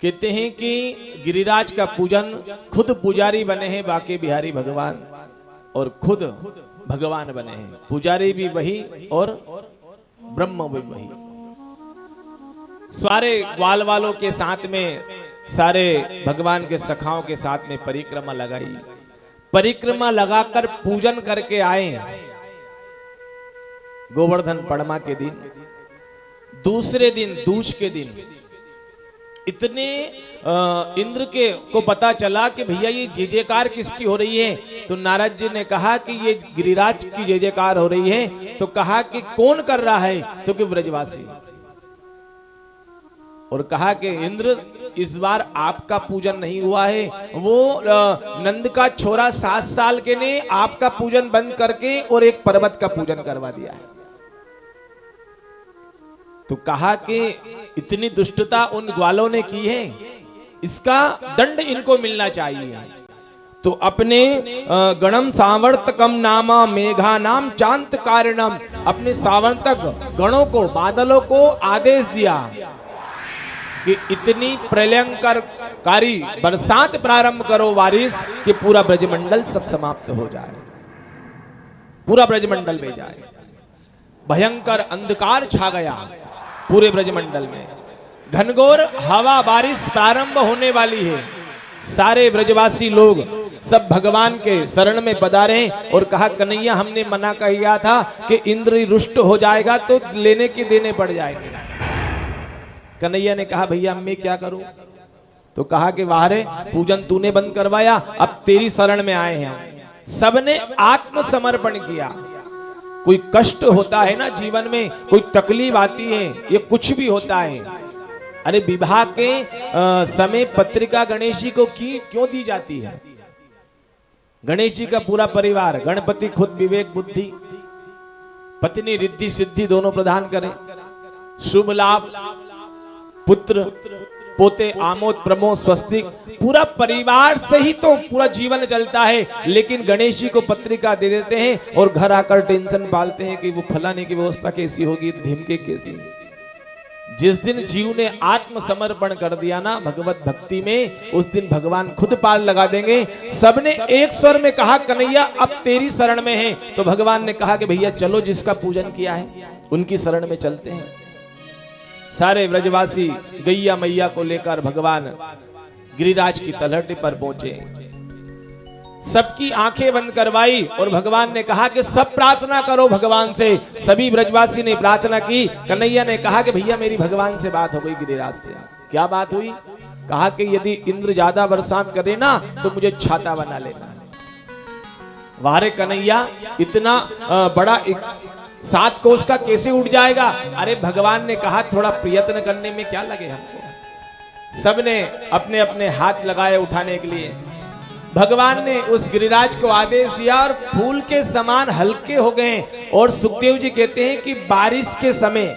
कहते हैं कि गिरिराज का पूजन खुद पुजारी बने हैं बाके बिहारी भगवान और खुद भगवान बने हैं। पुजारी भी वही और ब्रह्म भी वही। सारे ग्वाल वालों के साथ में सारे भगवान के सखाओं के साथ में परिक्रमा लगाई। परिक्रमा लगाकर पूजन करके आए गोवर्धन पड़मा के दिन। दूसरे दिन दूज के दिन इतने इंद्र के को पता चला कि भैया ये जय जयकार किसकी हो रही है। तो नारद जी ने कहा कि ये गिरिराज की जय जयकार हो रही है। तो कहा कि कौन कर रहा है, तो कि ब्रजवासी। और कहा कि इंद्र इस बार आपका पूजन नहीं हुआ है, वो नंद का छोरा 7 साल के ने आपका पूजन बंद करके और एक पर्वत का पूजन करवा दिया है। तो कहा कि इतनी दुष्टता उन ग्वालों ने की है, इसका दंड इनको मिलना चाहिए। तो अपने गणम सावर्तकम नामा मेघा नाम चांत कारणम, अपने सावर्तक गणों को, बादलों को आदेश दिया कि इतनी प्रलयंकरकारी बरसात प्रारंभ करो बारिश कि पूरा ब्रजमंडल सब समाप्त हो जाए, पूरा ब्रजमंडल में जाए। भयंकर अंधकार छा गया पूरे ब्रजमंडल में, घनघोर हवा बारिश प्रारंभ होने वाली है। सारे ब्रजवासी लोग सब भगवान के शरण में पधारे और कहा कन्हैया हमने मना किया था कि इंद्र रुष्ट हो जाएगा तो लेने के देने पड़ जाएंगे। कन्हैया ने कहा भैया मैं क्या करूं। तो कहा कि वाहरे पूजन तूने बंद करवाया, अब तेरी शरण में आए हैं। सबने आत्मसमर्पण किया। कोई कष्ट होता है ना जीवन में, कोई तकलीफ आती है, ये कुछ भी होता है। अरे विवाह के समय पत्रिका गणेश जी को क्यों दी जाती है। गणेश जी का पूरा परिवार, गणपति खुद विवेक बुद्धि, पत्नी रिद्धि सिद्धि दोनों प्रदान करें, शुभ लाभ, पुत्र पोते आमोद प्रमोद स्वस्तिक, पूरा परिवार से ही तो पूरा जीवन चलता है। लेकिन गणेश जी को पत्रिका दे देते हैं और घर आकर टेंशन पालते हैं कि वो फलाने की व्यवस्था कैसी होगी, ढिमके कैसी। जिस दिन जीव ने आत्मसमर्पण कर दिया ना भगवत भक्ति में, उस दिन भगवान खुद पार लगा देंगे। सबने एक स्वर में कहा कन्हैया अब तेरी शरण में है। तो भगवान ने कहा कि भैया चलो जिसका पूजन किया है उनकी शरण में चलते हैं। सारे ब्रजवासी गैया मैया को लेकर भगवान गिरिराज की तलहटी पर पहुंचे। सबकी आंखें बंद करवाई और भगवान ने कहा कि सब प्रार्थना करो भगवान से। सभी ब्रजवासी ने प्रार्थना की। कन्हैया ने कहा कि भैया मेरी भगवान से बात हो गई गिरिराज से। क्या बात हुई। कहा कि यदि इंद्र ज्यादा बरसात करे ना तो मुझे छाता बना लेना। वारे कन्हैया इतना बड़ा 7 कोस का कैसे उठ जाएगा। अरे भगवान ने कहा थोड़ा प्रयत्न करने में क्या लगे हमको। सबने अपने अपने हाथ लगाए उठाने के लिए। भगवान ने उस गिरिराज को आदेश दिया और फूल के समान हल्के हो गए। और सुखदेव जी कहते हैं कि बारिश के समय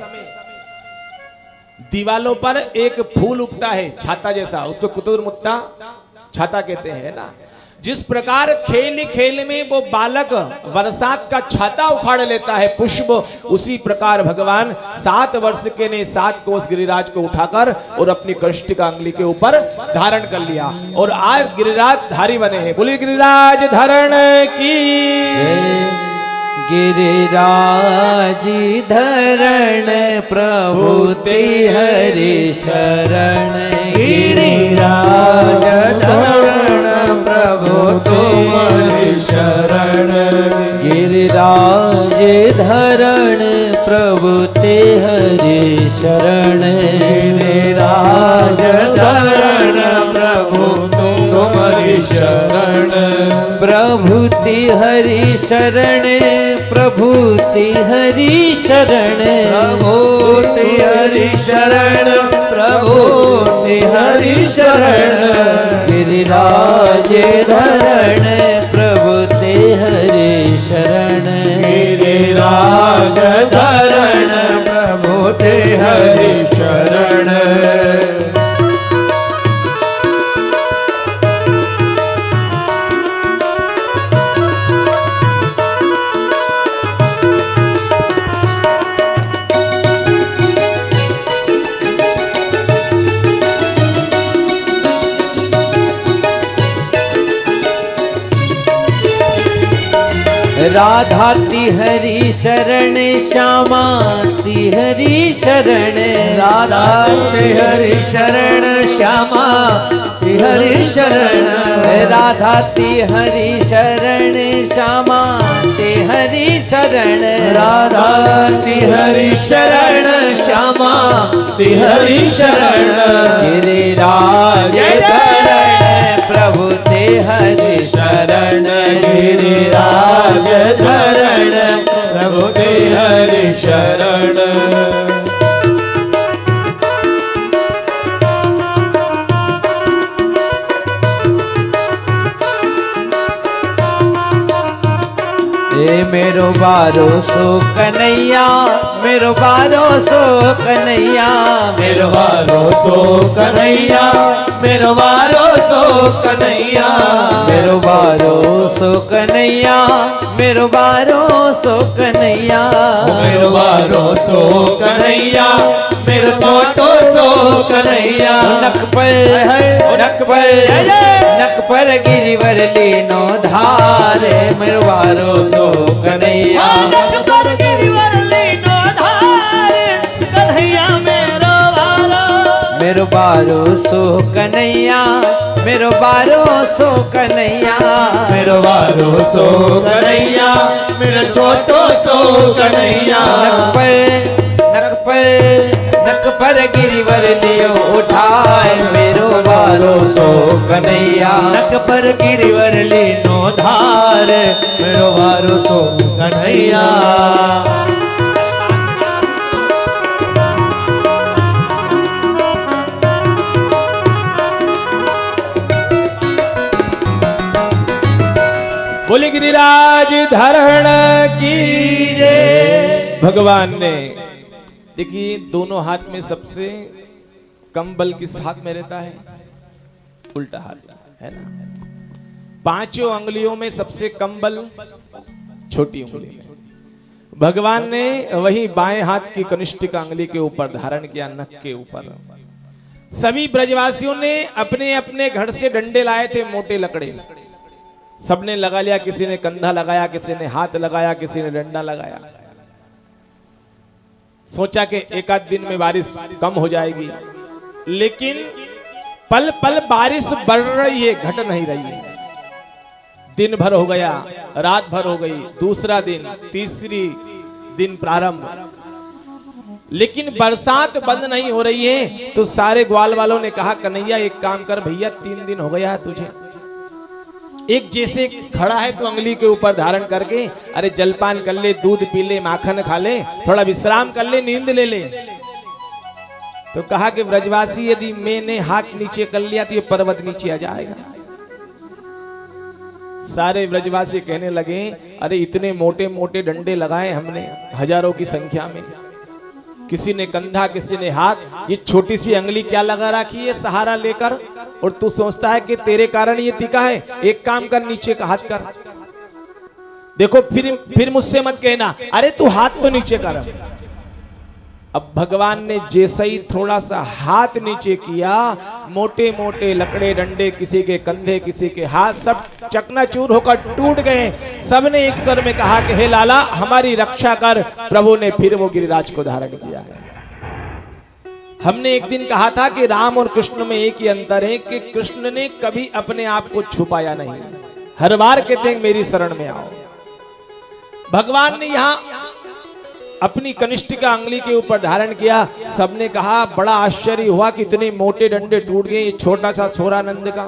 दीवालों पर एक फूल उगता है छाता जैसा, उसको कुतुर मुत्ता छाता कहते हैं ना। जिस प्रकार खेल खेल में वो बालक बरसात का छाता उखाड़ लेता है पुष्प, उसी प्रकार भगवान 7 वर्ष के ने 7 कोस गिरिराज को उठाकर और अपनी कष्ट का अंगुली के ऊपर धारण कर लिया और आज गिरिराज धारी बने हैं। बोलिए गिरिराज धरण की जय। गिरिराज धरण प्रभु हरि शरण, गिरिराज धरण प्रभु तुम्हारी शरण, गिरिराज धरण प्रभु हरि शरण, गिरिराज धरण प्रभु तुम्हारी शरण, प्रभु हरि शरण, प्रभु हरि शरण, प्रभु हरि शरण, प्रभु हरि शरण, गिरिराज धरण प्रभु हरि शरण, गिरिराज धरण प्रभु हरि शरण। राधा तिहरी शरण श्यामा तिहरी शरण राधा तिहरी शरण श्यामा तिहरी शरण राधा तिहरी शरण श्यामा तिहरी शरण राधा तिहरी शरण श्यामा तिहरी शरण गिरिराज धरण प्रभु तिहरी शरण गिरिराज धरण प्रभु तिहरी शरण मेरो बारो सो कन्हैया मेरो बारो सो कन्हैया मेरो बारो सो कन्हैया मेरो बारो सो कन्हैया मेरो बारो सो कन्हैया मेरो बारो सो कन्हैया मेरो बारो सो कन्हैया मेरो छोटो सो कन्हैया नक पर गिरिवर लीनो धारे मेरो बारो सो कन्हैया नक पर गिरिवर लीनो धारे कन्हैया मेरो बारो सो कन्हैया मेरो बारो सो कन्हैया मेरो बारो सो कन्हैया मेरो छोटो सो कन्हैया नक पर गिरिवर लियो उठाए मेरो बारो सो कन्हैया नक पर गिरिवर लीनो धार मेरो बारो सो कन्हैया बोले गिरिराज धरण की जय। भगवान ने देखिए दोनों हाथ में सबसे कम बल किस हाथ में रहता है? उल्टा हाथ है ना। पांचों अंगुलियों में सबसे कम बल छोटी उंगली में। भगवान ने वही बाएं हाथ की कनिष्ठ अंगुली के ऊपर धारण किया, नख के ऊपर। सभी ब्रजवासियों ने अपने अपने घर से डंडे लाए थे, मोटे लकड़े, सबने लगा लिया। किसी ने कंधा लगाया, किसी ने हाथ लगाया, किसी ने डंडा लगाया। सोचा कि एक आध दिन में बारिश कम हो जाएगी, लेकिन पल पल बारिश बढ़ रही है, घट नहीं रही है। दिन भर हो गया, रात भर हो गई, दूसरा दिन, तीसरी दिन प्रारंभ, लेकिन बरसात बंद नहीं हो रही है। तो सारे ग्वाल वालों ने कहा, कन्हैया एक काम कर भैया, 3 दिन हो गया है तुझे, एक जैसे खड़ा है तो अंगली के ऊपर धारण करके अरे जलपान कर ले, दूध पी ले, माखन खा ले, थोड़ा विश्राम कर ले, नींद ले ले। तो कहा कि ब्रजवासी यदि मैंने हाथ नीचे कर लिया तो ये पर्वत नीचे आ जाएगा। सारे ब्रजवासी कहने लगे, अरे इतने मोटे मोटे डंडे लगाए हमने, हजारों की संख्या में, किसी ने कंधा, किसी ने हाथ, ये छोटी सी अंगली क्या लगा रखी है सहारा लेकर, और तू सोचता है कि तेरे कारण ये टिका है। एक काम कर, नीचे का हाथ कर। देखो फिर मुझसे मत कहना, अरे तू हाथ तो नीचे कर। अब भगवान ने जैसे ही थोड़ा सा हाथ नीचे किया, मोटे मोटे लकड़े डंडे, किसी के कंधे, किसी के हाथ, सब चकनाचूर होकर टूट गए। सबने एक स्वर में कहा कि हे लाला हमारी रक्षा कर। प्रभु ने फिर वो गिरिराज को धारण किया है। हमने एक दिन कहा था कि राम और कृष्ण में एक ही अंतर है कि कृष्ण ने कभी अपने आप को छुपाया नहीं, हर बार कहते हैं मेरी शरण में आओ। भगवान ने यहां अपनी कनिष्ठिका अंगुली के ऊपर धारण किया। सबने कहा, बड़ा आश्चर्य हुआ कि इतने मोटे डंडे टूट गए, ये छोटा सा छोरा नंद का।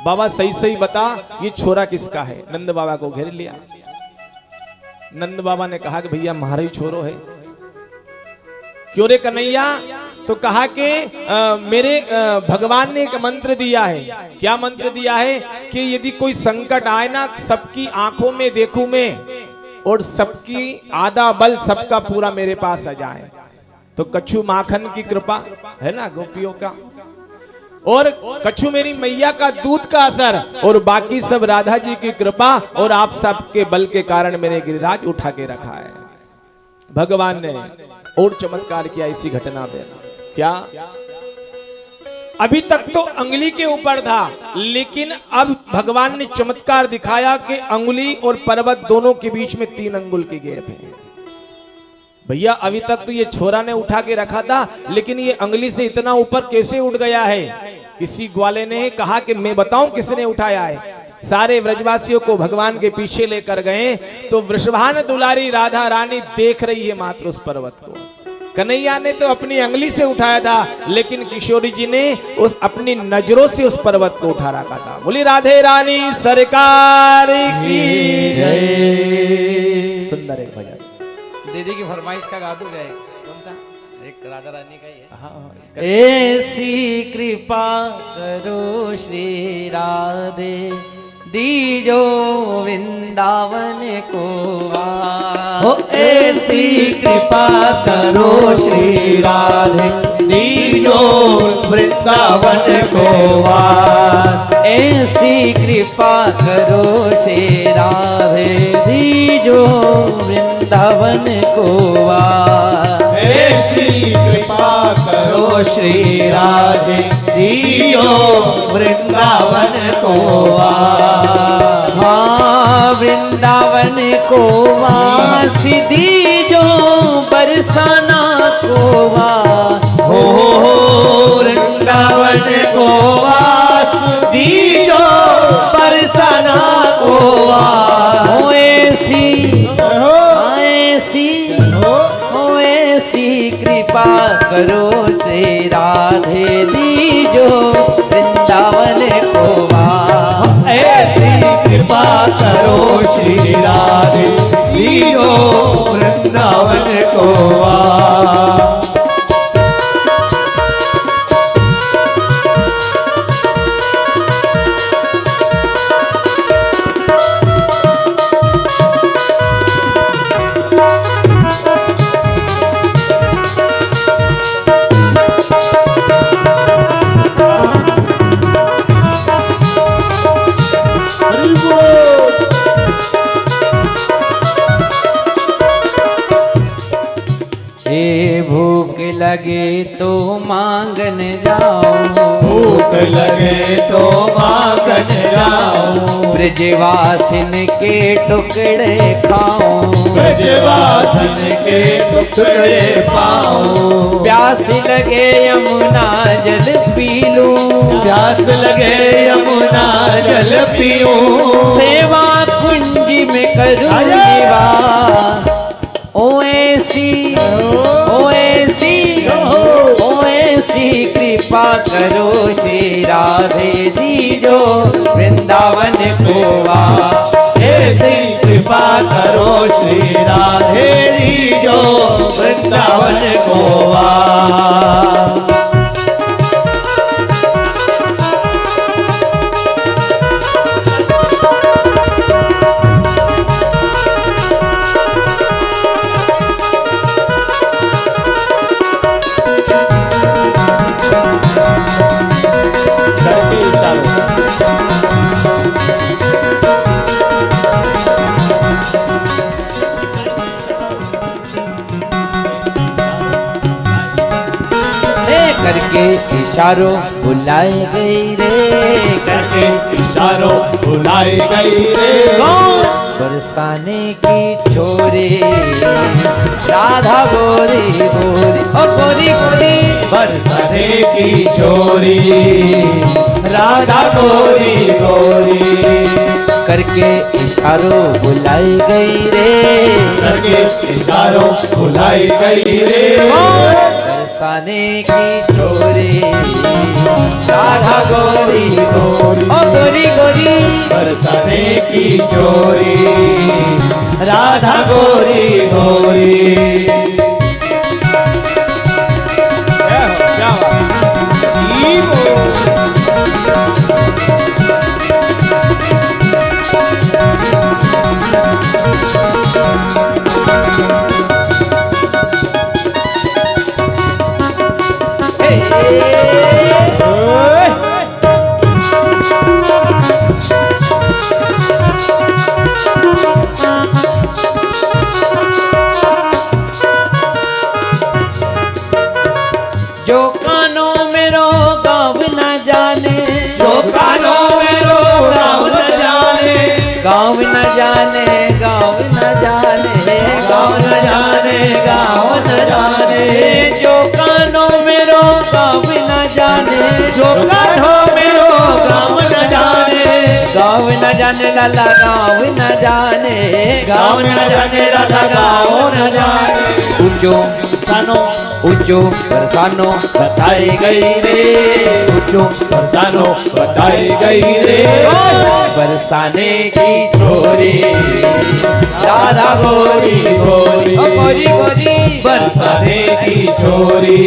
बाबा सही सही बता, ये छोरा किसका है? नंद बाबा को घेर लिया। नंद बाबा ने कहा कि भैया हमारा ही छोरो है। क्यों रे कन्हैया? तो कहा कि मेरे भगवान ने एक मंत्र दिया है। क्या मंत्र दिया है? कि यदि कोई संकट आए ना, सबकी आंखों में देखूं मैं, और सबकी आधा बल सबका पूरा मेरे पास आ जाए। तो कछु माखन की कृपा है ना गोपियों का, और कछु मेरी मैया का दूध का असर, और बाकी सब राधा जी की कृपा और आप सबके बल के कारण मैंने गिरिराज उठा के रखा है। भगवान ने और चमत्कार किया इसी घटना में। क्या? अभी तक तो अंगुली के ऊपर था, लेकिन अब भगवान ने चमत्कार दिखाया कि अंगुली और पर्वत दोनों के बीच में 3 अंगुल की गैप है। भैया अभी तक तो ये छोरा ने उठा के रखा था, लेकिन ये अंगुली से इतना ऊपर कैसे उठ गया है? किसी ग्वाले ने कहा कि मैं बताऊं किसने उठाया है। सारे व्रजवासियों को भगवान के पीछे लेकर गए तो वृषभान दुलारी राधा रानी देख रही है मात्र उस पर्वत को। कन्हैया ने तो अपनी अंगुली से उठाया था, लेकिन किशोरी जी ने उस अपनी नजरों से उस पर्वत को उठा रखा था। बोली राधे रानी सरकार की जय। सुंदर एक भजन दीदी की फरमाइश का गा दूं क्या? कौन सा? एक राधा रानी का ही है। हाँ, ऐसी कृपा करो श्री राधे दीजो वृंदावन को हो ऐसी कृपा करो श्री राधे दीजो वृंदावन को वास। ऐसी कृपा करो श्री राधे दीजो वृंदावन को वास। ऐसी कृपा करो श्री राधे दीजो वृंदावन को वास। हाँ वृंदावन को वास दीजो बरसाना को वास। हो वृंदावन को वास दीजो बरसाना को वास। हो ऐसी कृपा करो से राधे दीजो वृंदावन को वास। ऐसी कृपा करो श्री राधे दीजो वृंदावन को वास। भूख लगे तो मांगन जाओ, भूख लगे तो मांगन जाओ। ब्रजवासिन के टुकड़े खाओ, ब्रजवासिन के टुकड़े पाओ। प्यास लगे यमुना जल पी लूं, प्यास लगे यमुना जल पीऊं। सेवा कुंज में करूं निवास। ओ ऐसी कृपा करो श्री राधे दीजो वृंदावन को वास। ऐसी कृपा करो श्री राधे दीजो वृंदावन को वास। करके इशारों बुलाए गई रे, करके इशारों बुलाई गई रे। बरसाने की छोरी राधा गोरी गोरी ओ गोरी गोरी। बरसाने की छोरी राधा गोरी गोरी। करके इशारों बुलाई गई रे, करके इशारों बुलाई गई रे। बरसाने की छोरी राधा गोरी गोरी ओ गोरी गोरी। बरसाने की छोरी राधा गोरी गोरी। क्या जो कानों में रो गावन गाँव न जाने, जो कानों मेरो गाँव न जाने, जो कान्हों मेरो गाँव न जाने, गाँव न जाने लाला गाँव न जाने, गाँव न जाने राधा गाँव न जाने। ऊंचो सानो ऊंचो बरसानो बताई गई रे, ऊंचो बरसानो बताई गई रे, बरसाने की छोरी राधा गोरी गोरी, ओ गोरी गोरी बरसाने की छोरी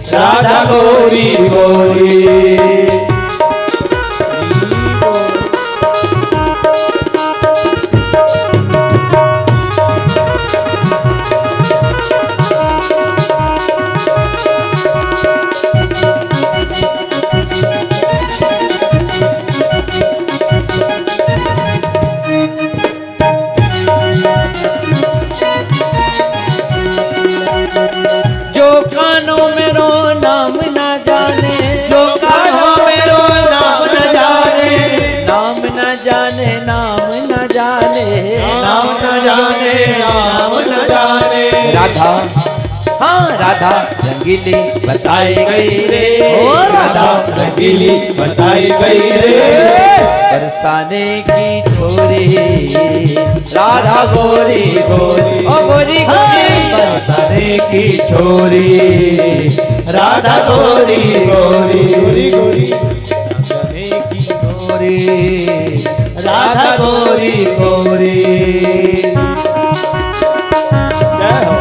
राधा गोरी गोरी। जो कानों मेरो नाम न जाने, जो कान्हों मेरो नाम न जाने, नाम न जाने नाम न जाने, नाम न जाने नाम न जाने। राधा हाँ राधा रंगीली बताई गई रे, ओ राधा रंगीली बताई गई रे, बरसाने की छोरी राधा गोरी गोरी, ओ गोरी गोरी बरसाने की छोरी राधा गोरी गोरी गोरी गोरी, बरसाने की छोरी राधा गोरी गोरी। जय हो।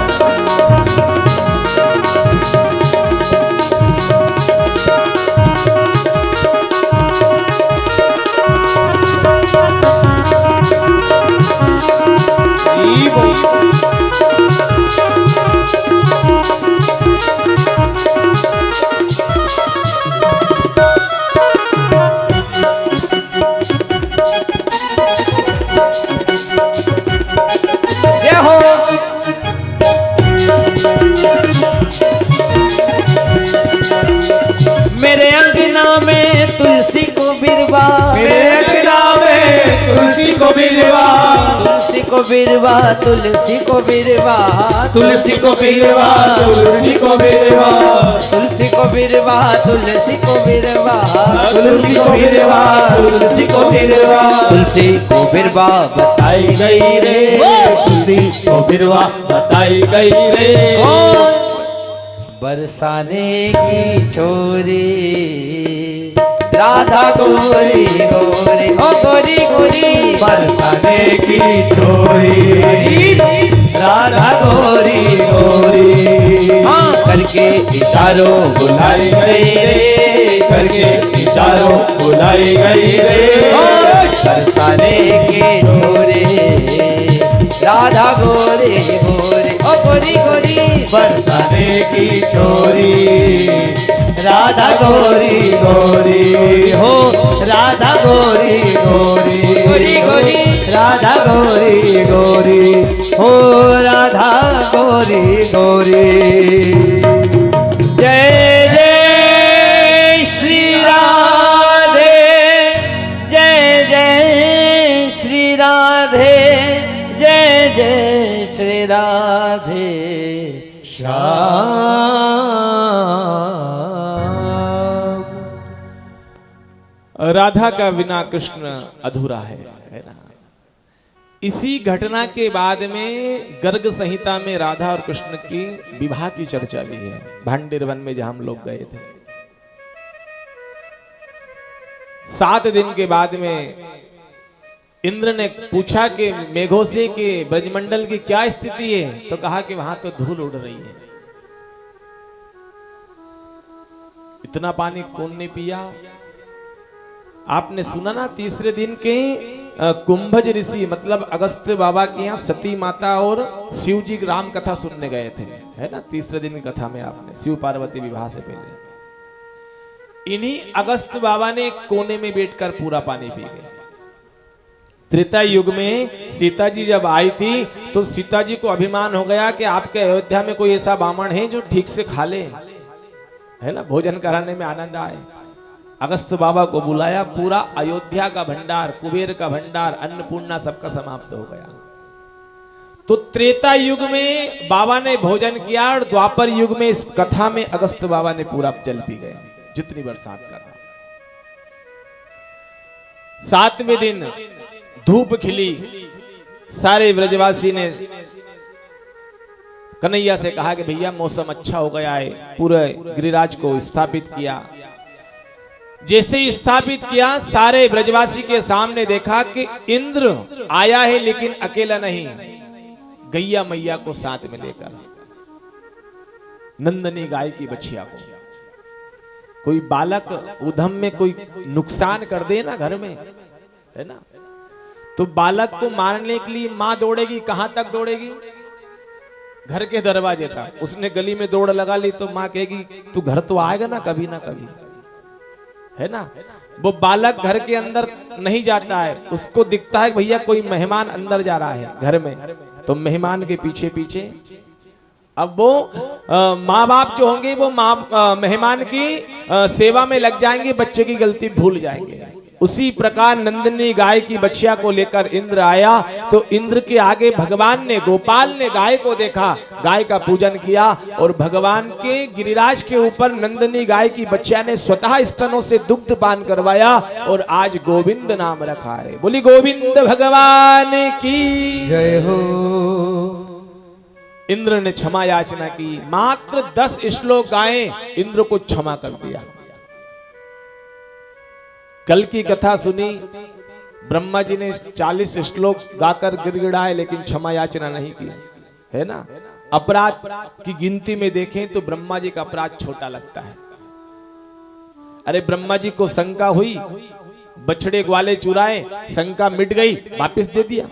जय हो। मेरे अंगना में तुलसी को बिरवा, मेरे अंगना में तुलसी को बिरवा, तुलसी को बिरवा तुलसी को बिरवा, तुलसी को बिरवा, तुलसी को बिरवा, तुलसी को बिरवा तुलसी को बिरवा, तुलसी को बिरवा, तुलसी को बिरवा, तुलसी को बिरवा बताई गई रे, तुलसी को बिरवा बताई गई रे, बरसाने की छोरी राधा गोरी गोरी, ओ गोरी गोरी बरसाने की छोरी राधा गोरी गोरी। हाँ करके इशारों बुलाई गई रे, करके इशारों बुलाई गई रे, बरसाने के छोरे राधा गोरी गोरी, ओ गोरी गोरी बरसाने की छोरी राधा गोरी गोरी, हो राधा गोरी गोरी गोरी गोरी राधा गोरी गोरी, हो राधा गोरी गोरी। जय जय श्री राधे, जय जय श्री राधे, जय जय श्री राधे राधा का बिना कृष्ण अधूरा है ना। इसी घटना के बाद में गर्ग संहिता में राधा और कृष्ण की विवाह की चर्चा भी है, भांडेर वन में जहां हम लोग गए थे। 7 दिन के बाद में इंद्र ने पूछा कि मेघों से कि ब्रजमंडल की क्या स्थिति है, तो कहा कि वहां तो धूल उड़ रही है। इतना पानी कौन ने पिया? आपने सुना ना, तीसरे दिन के कुंभज ऋषि मतलब अगस्त्य बाबा के यहाँ सती माता और शिव जी की राम कथा सुनने गए थे, है ना। तीसरे दिन की कथा में आपने शिव पार्वती विवाह से पहले इन्हीं अगस्त्य बाबा ने एक कोने में बैठकर पूरा पानी पी गए। त्रेता युग में सीता जी जब आई थी तो सीता जी को अभिमान हो गया कि आपके अयोध्या में कोई ऐसा ब्राह्मण है जो ठीक से खा ले, है ना, भोजन कराने में आनंद आए। अगस्त्य बाबा को बुलाया, पूरा अयोध्या का भंडार, कुबेर का भंडार, अन्नपूर्णा सबका समाप्त हो गया। तो त्रेता युग में बाबा ने भोजन किया और द्वापर युग में इस कथा में अगस्त बाबा ने पूरा जल पी गया, जितनी बरसात कर रहा। 7वें दिन धूप खिली, सारे ब्रजवासी ने कन्हैया से कहा कि भैया मौसम अच्छा हो गया है, पूरे गिरिराज को स्थापित किया। जैसे ही स्थापित किया, सारे ब्रजवासी के सामने देखा कि इंद्र आया है लेकिन अकेला नहीं, गैया मैया को साथ में लेकर, नंदनी गाय की बछिया को। कोई बालक उधम में कोई नुकसान कर दे ना घर में, है ना, तो बालक को मारने के लिए मां दौड़ेगी, कहां तक दौड़ेगी? घर के दरवाजे तक। उसने गली में दौड़ लगा ली तो मां कहेगी तू घर तो आएगा ना कभी, है ना। वो बालक घर के अंदर नहीं जाता है, उसको दिखता है भैया कोई मेहमान अंदर जा रहा है घर में, तो मेहमान के पीछे पीछे अब वो माँ बाप जो होंगे वो मेहमान की सेवा में लग जाएंगे, बच्चे की गलती भूल जाएंगे। उसी प्रकार नंदिनी गाय की बछिया को लेकर इंद्र आया, तो इंद्र के आगे भगवान ने, गोपाल ने गाय को देखा, गाय का पूजन किया और भगवान के गिरिराज के ऊपर नंदिनी गाय की बछिया ने स्वतः स्तनों से दुग्ध पान करवाया और आज गोविंद नाम रखा है। बोली गोविंद भगवान की जय हो। इंद्र ने क्षमा याचना की, मात्र 10 श्लोक गाए इंद्र को क्षमा कर दिया। कल की कथा सुनी, ब्रह्मा जी ने 40 श्लोक गाकर गिड़गिड़ाए लेकिन क्षमा याचना नहीं की, है ना। अपराध की गिनती में देखें तो ब्रह्मा जी का अपराध छोटा लगता है। अरे ब्रह्मा जी को शंका हुई, बछड़े ग्वाले चुराए, शंका मिट गई, वापस दे दिया।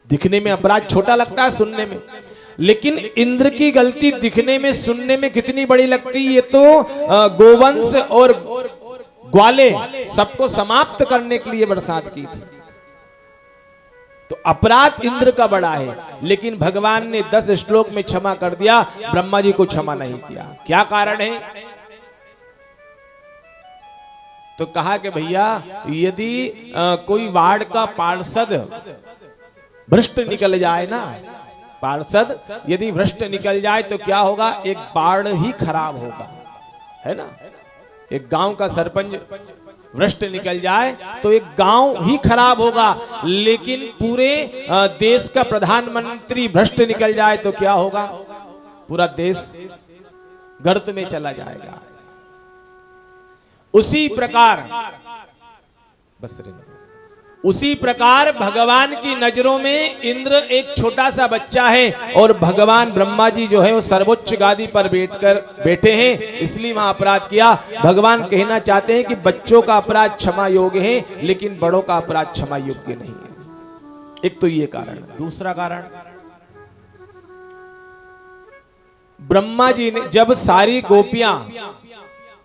दिखने में अपराध छोटा लगता है, सुनने में, लेकिन इंद्र की गलती दिखने में सुनने में कितनी बड़ी लगती है। ये तो गोवंश और ग्वाले सबको समाप्त करने के लिए बरसात की थी, तो अपराध इंद्र का बड़ा है, लेकिन भगवान ने 10 श्लोक में क्षमा कर दिया, ब्रह्मा जी को क्षमा नहीं किया। क्या कारण है? तो कहा कि भैया यदि कोई वार्ड का पार्षद भ्रष्ट निकल जाए ना, पार्षद यदि भ्रष्ट निकल जाए तो क्या होगा? एक वार्ड ही खराब होगा, है ना। एक गांव का सरपंच भ्रष्ट निकल जाए तो एक गांव ही खराब होगा, लेकिन पूरे देश का प्रधानमंत्री भ्रष्ट निकल जाए तो क्या होगा? पूरा देश गर्त में चला जाएगा। उसी प्रकार भगवान की नजरों में इंद्र एक छोटा सा बच्चा है और भगवान ब्रह्मा जी जो है वो सर्वोच्च गादी पर बैठे हैं, इसलिए वहां अपराध किया। भगवान कहना चाहते हैं कि बच्चों का अपराध क्षमा योग्य है, लेकिन बड़ों का अपराध क्षमा योग्य नहीं है। एक तो ये कारण। दूसरा कारण, ब्रह्मा जी ने जब सारी गोपियां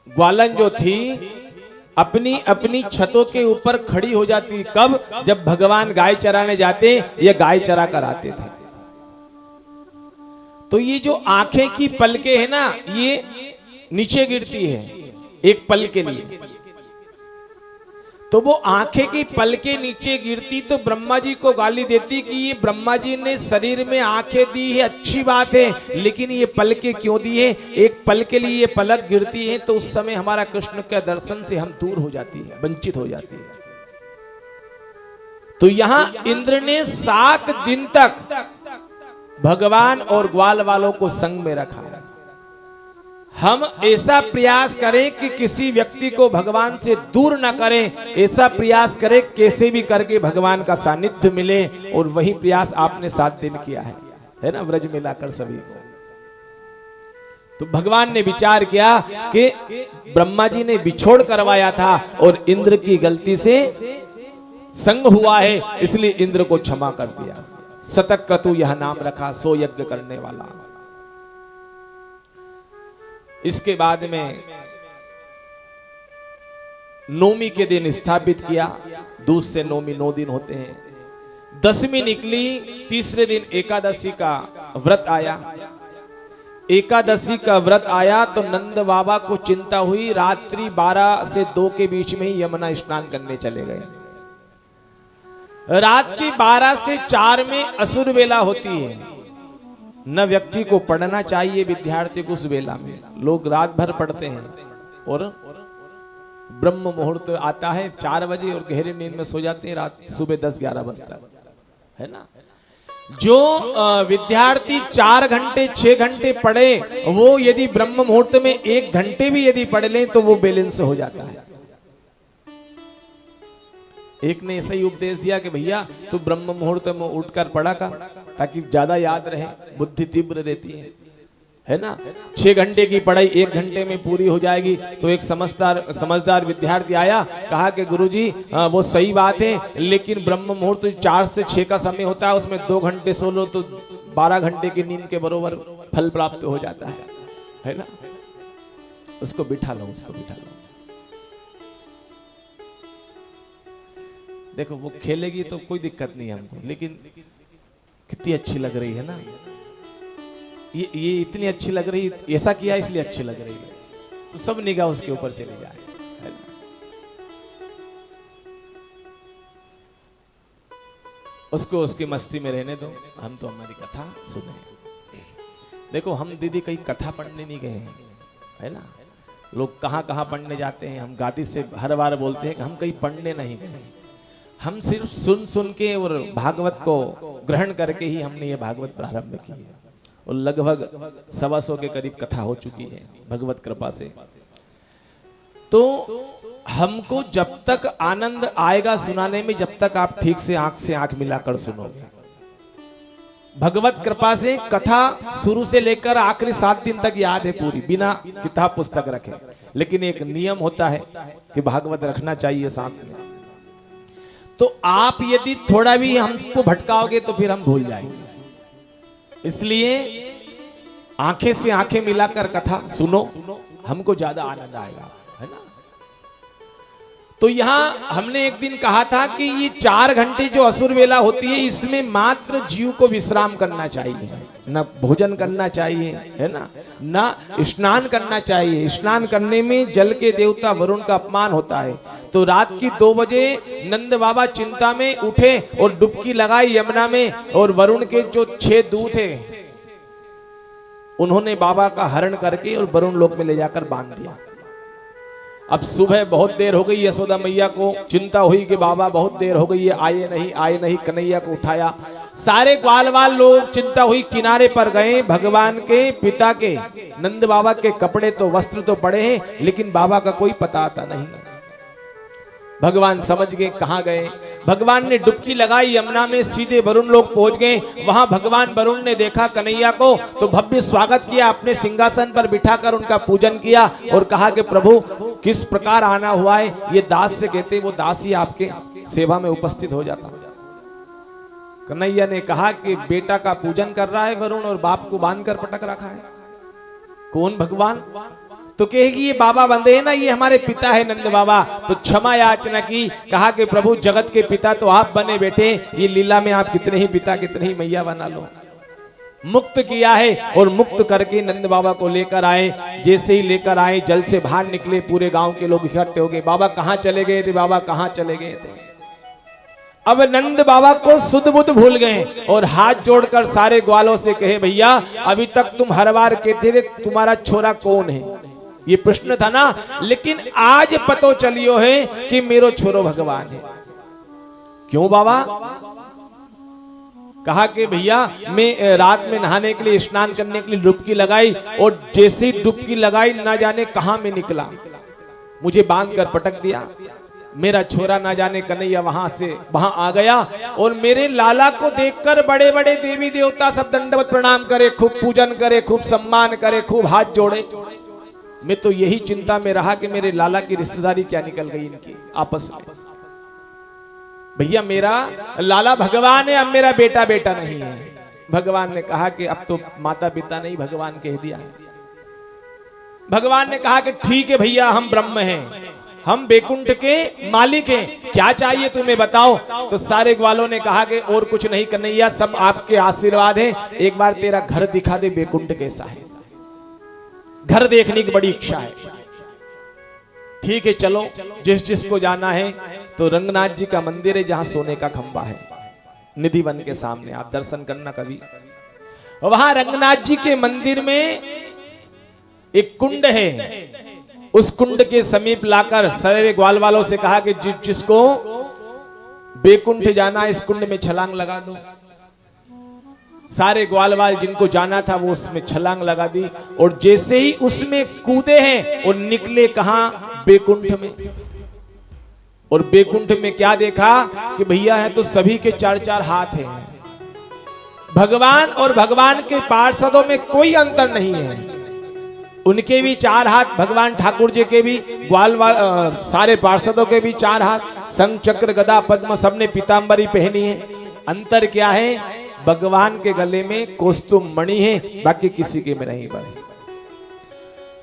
ग्वालन जो थी अपनी अपनी छतों के ऊपर खड़ी हो जाती, कब? जब भगवान गाय चराने जाते या गाय चरा कर आते थे। तो ये जो आंखें की पलकें है ना, ये नीचे गिरती है एक पल के लिए, तो वो आंखें की पलकें नीचे गिरती तो ब्रह्मा जी को गाली देती कि ये ब्रह्मा जी ने शरीर में आंखें दी है, अच्छी बात है, लेकिन ये पलकें क्यों दी है? एक पल के लिए ये पलक गिरती है तो उस समय हमारा कृष्ण के दर्शन से हम दूर हो जाती है, वंचित हो जाती है। तो यहां इंद्र ने 7 दिन तक भगवान और ग्वाल वालों को संग में रखा है। हम ऐसा प्रयास करें कि किसी व्यक्ति को भगवान से दूर ना करें, ऐसा प्रयास करें कैसे भी करके भगवान का सानिध्य मिले, और वही प्रयास आपने 7 दिन किया है ना, व्रज में लाकर सभी को। तो भगवान ने विचार किया कि ब्रह्मा जी ने बिछोड़ करवाया था और इंद्र की गलती से संग हुआ है, इसलिए इंद्र को क्षमा कर दिया। शतक क्रतु यह नाम रखा, सो यज्ञ करने वाला। इसके बाद में नौमी के दिन स्थापित किया, दूध से नौमी 9 दिन होते हैं। 10वीं निकली, तीसरे दिन एकादशी का व्रत आया। एकादशी का व्रत आया तो नंद बाबा को चिंता हुई, रात्रि 12 से 2 के बीच में ही यमुना स्नान करने चले गए। रात की 12 से 4 में असुर वेला होती है। न व्यक्ति को पढ़ना चाहिए, विद्यार्थी को उस वेला में। लोग रात भर पढ़ते हैं और ब्रह्म मुहूर्त आता है 4 बजे और गहरे नींद में सो जाते हैं रात सुबह 10-11 बजे तक, है ना। जो विद्यार्थी 4 घंटे 6 घंटे पढ़े, वो यदि ब्रह्म मुहूर्त में 1 घंटे भी यदि पढ़ लें तो वो बैलेंस हो जाता है। एक ने ऐसा ही उपदेश दिया कि भैया तू ब्रह्म मुहूर्त में उठकर पढ़ा कर, ताकि ज्यादा याद रहे, बुद्धि तीव्र रहती है ना। 6 घंटे की पढ़ाई 1 घंटे में पूरी हो जाएगी। तो एक समझदार विद्यार्थी आया, कहा कि गुरुजी वो सही बात है, लेकिन ब्रह्म मुहूर्त 4 से 6 का समय होता है, उसमें 2 घंटे सो लो तो 12 घंटे की नींद के बरोबर फल प्राप्त हो जाता है ना। उसको बिठा लो, उसको बिठा लो। देखो वो खेलेगी तो कोई दिक्कत नहीं है हमको, लेकिन कितनी अच्छी लग रही है ना, ये इतनी अच्छी लग रही, ऐसा किया इसलिए अच्छी लग रही है, तो सब निगाह उसके ऊपर चली जाए, है ना? उसको उसकी मस्ती में रहने दो, हम तो हमारी कथा सुने। देखो हम दीदी कहीं कथा पढ़ने नहीं गए हैं, है ना। लोग कहाँ कहाँ पढ़ने जाते हैं, हम गादी से हर बार बोलते हैं कि हम कहीं पढ़ने नहीं गए, हम सिर्फ सुन सुन के और भागवत को ग्रहण करके ही हमने ये भागवत प्रारंभ की है, और लगभग 125 के करीब कथा हो चुकी है भगवत कृपा से। तो हमको जब तक आनंद आएगा सुनाने में, जब तक आप ठीक से आंख मिलाकर सुनोगे। भगवत कृपा से कथा शुरू से लेकर आखिरी 7 दिन तक याद है पूरी, बिना किताब पुस्तक रखे। लेकिन एक नियम होता है कि भागवत रखना चाहिए साथ में। तो आप यदि थोड़ा भी हमको भटकाओगे तो फिर हम भूल जाएंगे। इसलिए आंखें से आंखें मिलाकर कथा सुनो, हमको ज्यादा आनंद आएगा, है ना। तो यहां हमने एक दिन कहा था कि ये 4 घंटे जो असुर वेला होती है, इसमें मात्र जीव को विश्राम करना चाहिए, न भोजन करना चाहिए, है ना, न स्नान करना चाहिए। स्नान करने में जल के देवता वरुण का अपमान होता है। तो रात की 2 बजे नंद बाबा चिंता में उठे और डुबकी लगाई यमुना में, और वरुण के जो 6 दूत थे उन्होंने बाबा का हरण करके और वरुण लोक में ले जाकर बांध दिया। अब सुबह बहुत देर हो गई, यशोदा मैया को चिंता हुई कि बाबा बहुत देर हो गई है, आए नहीं। कन्हैया को उठाया, सारे ग्वाल वाल लोग चिंता हुई, किनारे पर गए। भगवान के पिता के नंद बाबा के कपड़े तो वस्त्र तो पड़े हैं, लेकिन बाबा का कोई पता आता नहीं। भगवान समझ गए कहां गए। भगवान ने डुबकी लगाई यमुना में, सीधे वरुण लोग पहुंच गए। वहां भगवान वरुण ने देखा कन्हैया को, तो भव्य स्वागत किया, अपने सिंहासन पर बिठाकर उनका पूजन किया और कहा कि प्रभु किस प्रकार आना हुआ है। ये दास से कहते, वो दास ही आपके सेवा में उपस्थित हो जाता। कन्हैया ने कहा कि बेटा का पूजन कर रहा है वरुण, और बाप को बांध कर पटक रखा है। कौन भगवान? तो कहेगी ये बाबा बंदे हैं ना, ये हमारे पिता है नंद बाबा। तो क्षमा याचना की, कहा कि प्रभु जगत के पिता तो आप बने बैठे, ये लीला में आप कितने ही पिता कितने ही मैया बना लो। मुक्त किया है, और मुक्त करके नंद बाबा को लेकर आए। जैसे ही लेकर आए, जल से बाहर निकले, पूरे गांव के लोग इकट्ठे हो गए। बाबा कहाँ चले गए थे, बाबा कहाँ चले गए थे। अब नंद बाबा को सुध बुध भूल गए और हाथ जोड़कर सारे ग्वालों से कहे, भैया अभी तक तुम हर बार कहते थे तुम्हारा छोरा कौन है, ये प्रश्न था ना, लेकिन आज पतो चलियो है कि मेरो छोरो भगवान है। क्यों बाबा? कहा कि भैया मैं रात में नहाने के लिए, स्नान करने के लिए डुबकी लगाई, और जैसी डुबकी लगाई ना जाने कहां में निकला, मुझे बांध कर पटक दिया। मेरा छोरा ना जाने कन्हैया वहां से वहां आ गया, और मेरे लाला को देखकर बड़े बड़े देवी देवता सब दंडवत प्रणाम करे, खूब पूजन करे, खूब सम्मान करे, खूब हाथ जोड़े। मैं तो यही चिंता में रहा कि मेरे लाला की रिश्तेदारी क्या निकल गई इनकी आपस में। भैया मेरा लाला भगवान है, अब मेरा बेटा बेटा नहीं है। भगवान ने कहा कि अब तो माता पिता नहीं, भगवान कह दिया। भगवान ने कहा कि ठीक है भैया, हम ब्रह्म हैं, हम बैकुंठ के मालिक हैं, क्या चाहिए तुम्हें बताओ। तो सारे ग्वालों ने कहा कि और कुछ नहीं कन्हैया, सब आपके आशीर्वाद हैं, एक बार तेरा घर दिखा दे, बैकुंठ कैसा है, घर देखने की बड़ी इच्छा है। ठीक है चलो, जिस जिसको जाना है। तो रंगनाथ जी का मंदिर है जहां सोने का खंबा है, निधिवन के सामने, आप दर्शन करना कभी। वहां रंगनाथ जी के मंदिर में एक कुंड है, उस कुंड के समीप लाकर सारे ग्वाल वालों से कहा कि जिसको बेकुंठ जाना इस कुंड में छलांग लगा दो। सारे ग्वालवाल जिनको जाना था वो उसमें छलांग लगा दी, और जैसे ही उसमें कूदे हैं और निकले कहां, बेकुंठ में। और बेकुंठ में क्या देखा कि भैया है तो सभी के 4-4 हाथ हैं, भगवान और भगवान के पार्षदों में कोई अंतर नहीं है, उनके भी 4 हाथ, भगवान ठाकुर जी के भी, सारे पार्षदों के भी 4 हाथ, शंख चक्र गदा पद्म, सबने पीतांबरी पहनी है। अंतर क्या है, भगवान के गले में कौस्तुभ मणि है, बाकी किसी के में नहीं। बस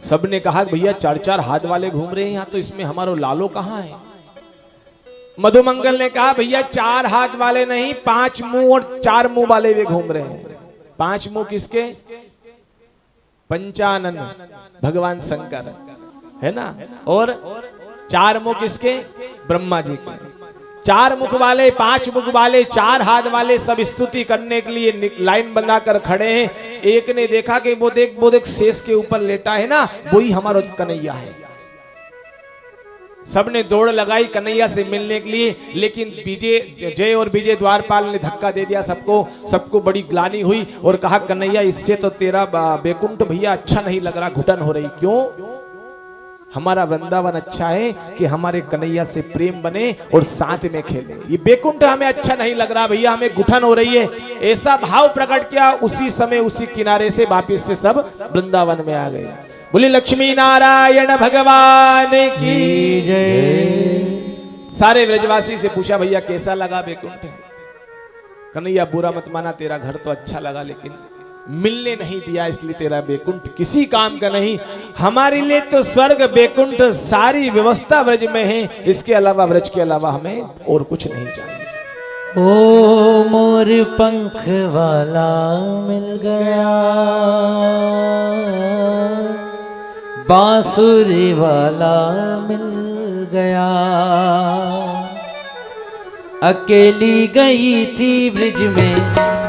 सबने कहा भैया 4-4 हाथ वाले घूम रहे हैं यहाँ, तो इसमें हमारा लालो कहाँ है। मधुमंगल ने कहा भैया 4 हाथ वाले नहीं, 5 मुंह और 4 मुंह वाले भी घूम रहे हैं। 5 मुंह किसके, पंचानन भगवान शंकर है ना, और 4 मुख किसके, ब्रह्मा जी के। 4 मुख वाले, 5 मुख वाले, 4 हाथ वाले सब स्तुति करने के लिए लाइन बनाकर खड़े हैं। एक ने देखा कि वो देख शेष के ऊपर लेटा है ना, वही हमारा कन्हैया है। सबने दौड़ लगाई कन्हैया से मिलने के लिए, लेकिन जय और विजय द्वारपाल ने धक्का दे दिया सबको बड़ी ग्लानि हुई और कहा कन्हैया इससे तो तेरा बेकुंठ भैया अच्छा नहीं लग रहा, घुटन हो रही। क्यों, हमारा वृंदावन अच्छा है कि हमारे कन्हैया से प्रेम बने और साथ में खेले, ये बेकुंठ हमें अच्छा नहीं लग रहा भैया, हमें घुटन हो रही है। ऐसा भाव प्रकट किया, उसी समय उसी किनारे से वापिस से सब वृंदावन में आ गए। बोले लक्ष्मी नारायण भगवान की जय। सारे ब्रजवासी से पूछा भैया कैसा लगा बेकुंठ। कन्हैया बुरा मत माना, तेरा घर तो अच्छा लगा लेकिन मिलने नहीं दिया, इसलिए तेरा बेकुंठ किसी काम का नहीं। हमारे लिए तो स्वर्ग बेकुंठ सारी व्यवस्था ब्रज में है, इसके अलावा ब्रज के अलावा हमें और कुछ नहीं चाहिए। ओ मोर पंख वाला मिल गया, बांसुरी वाला मिल गया, अकेली गई थी ब्रिज में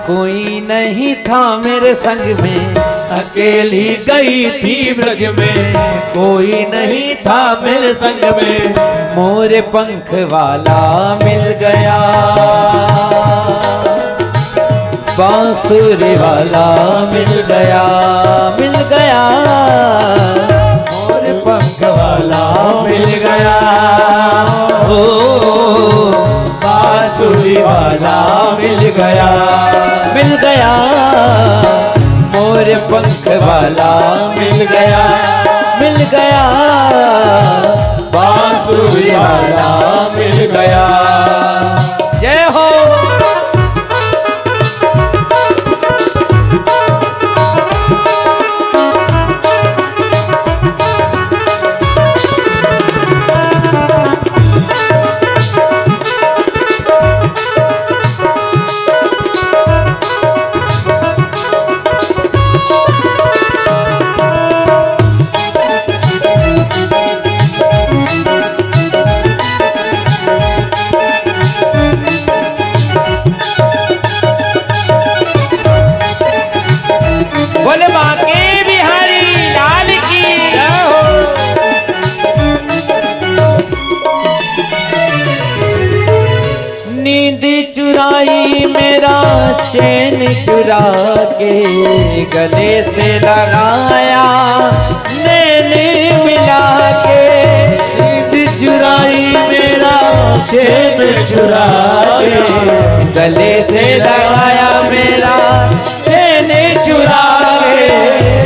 कोई नहीं था मेरे संग में, अकेली गई थी ब्रज में कोई नहीं था मेरे संग में, मोरे पंख वाला मिल गया, बांसुरी वाला मिल गया, मिल गया, मोरे पंख वाला मिल गया, ओ बांसुरी वाला मिल गया, मिल गया, मोरे पंख वाला मिल गया, मिल गया, बांसुरी वाला मिल गया। जय हो। बोले बाके बिहारी लाल की जय हो। नींद चुराई मेरा चैन चुरा के गले से लगाया, नैने मिला के नींद चुराई मेरा चैन चुरा के गले से लगाया मेरा चैन चुरा के,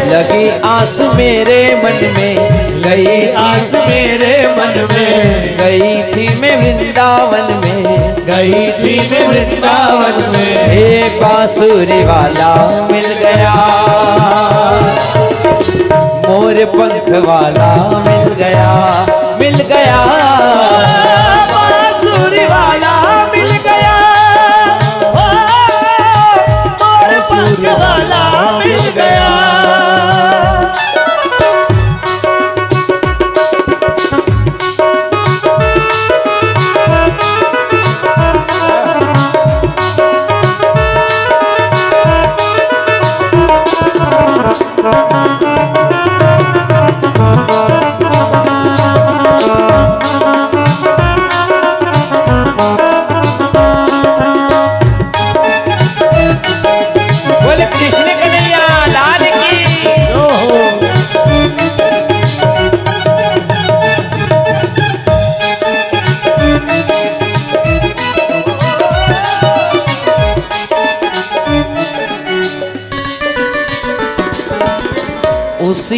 लगी आस मेरे मन में, गई आस मेरे मन में, गई थी मैं वृंदावन में, गई थी मैं वृंदावन में, हे बांसुरी वाला मिल गया, मोर पंख वाला मिल गया, मिल गया, बांसुरी वाला मिल गया, ओ मोर पंख वाला मिल गया।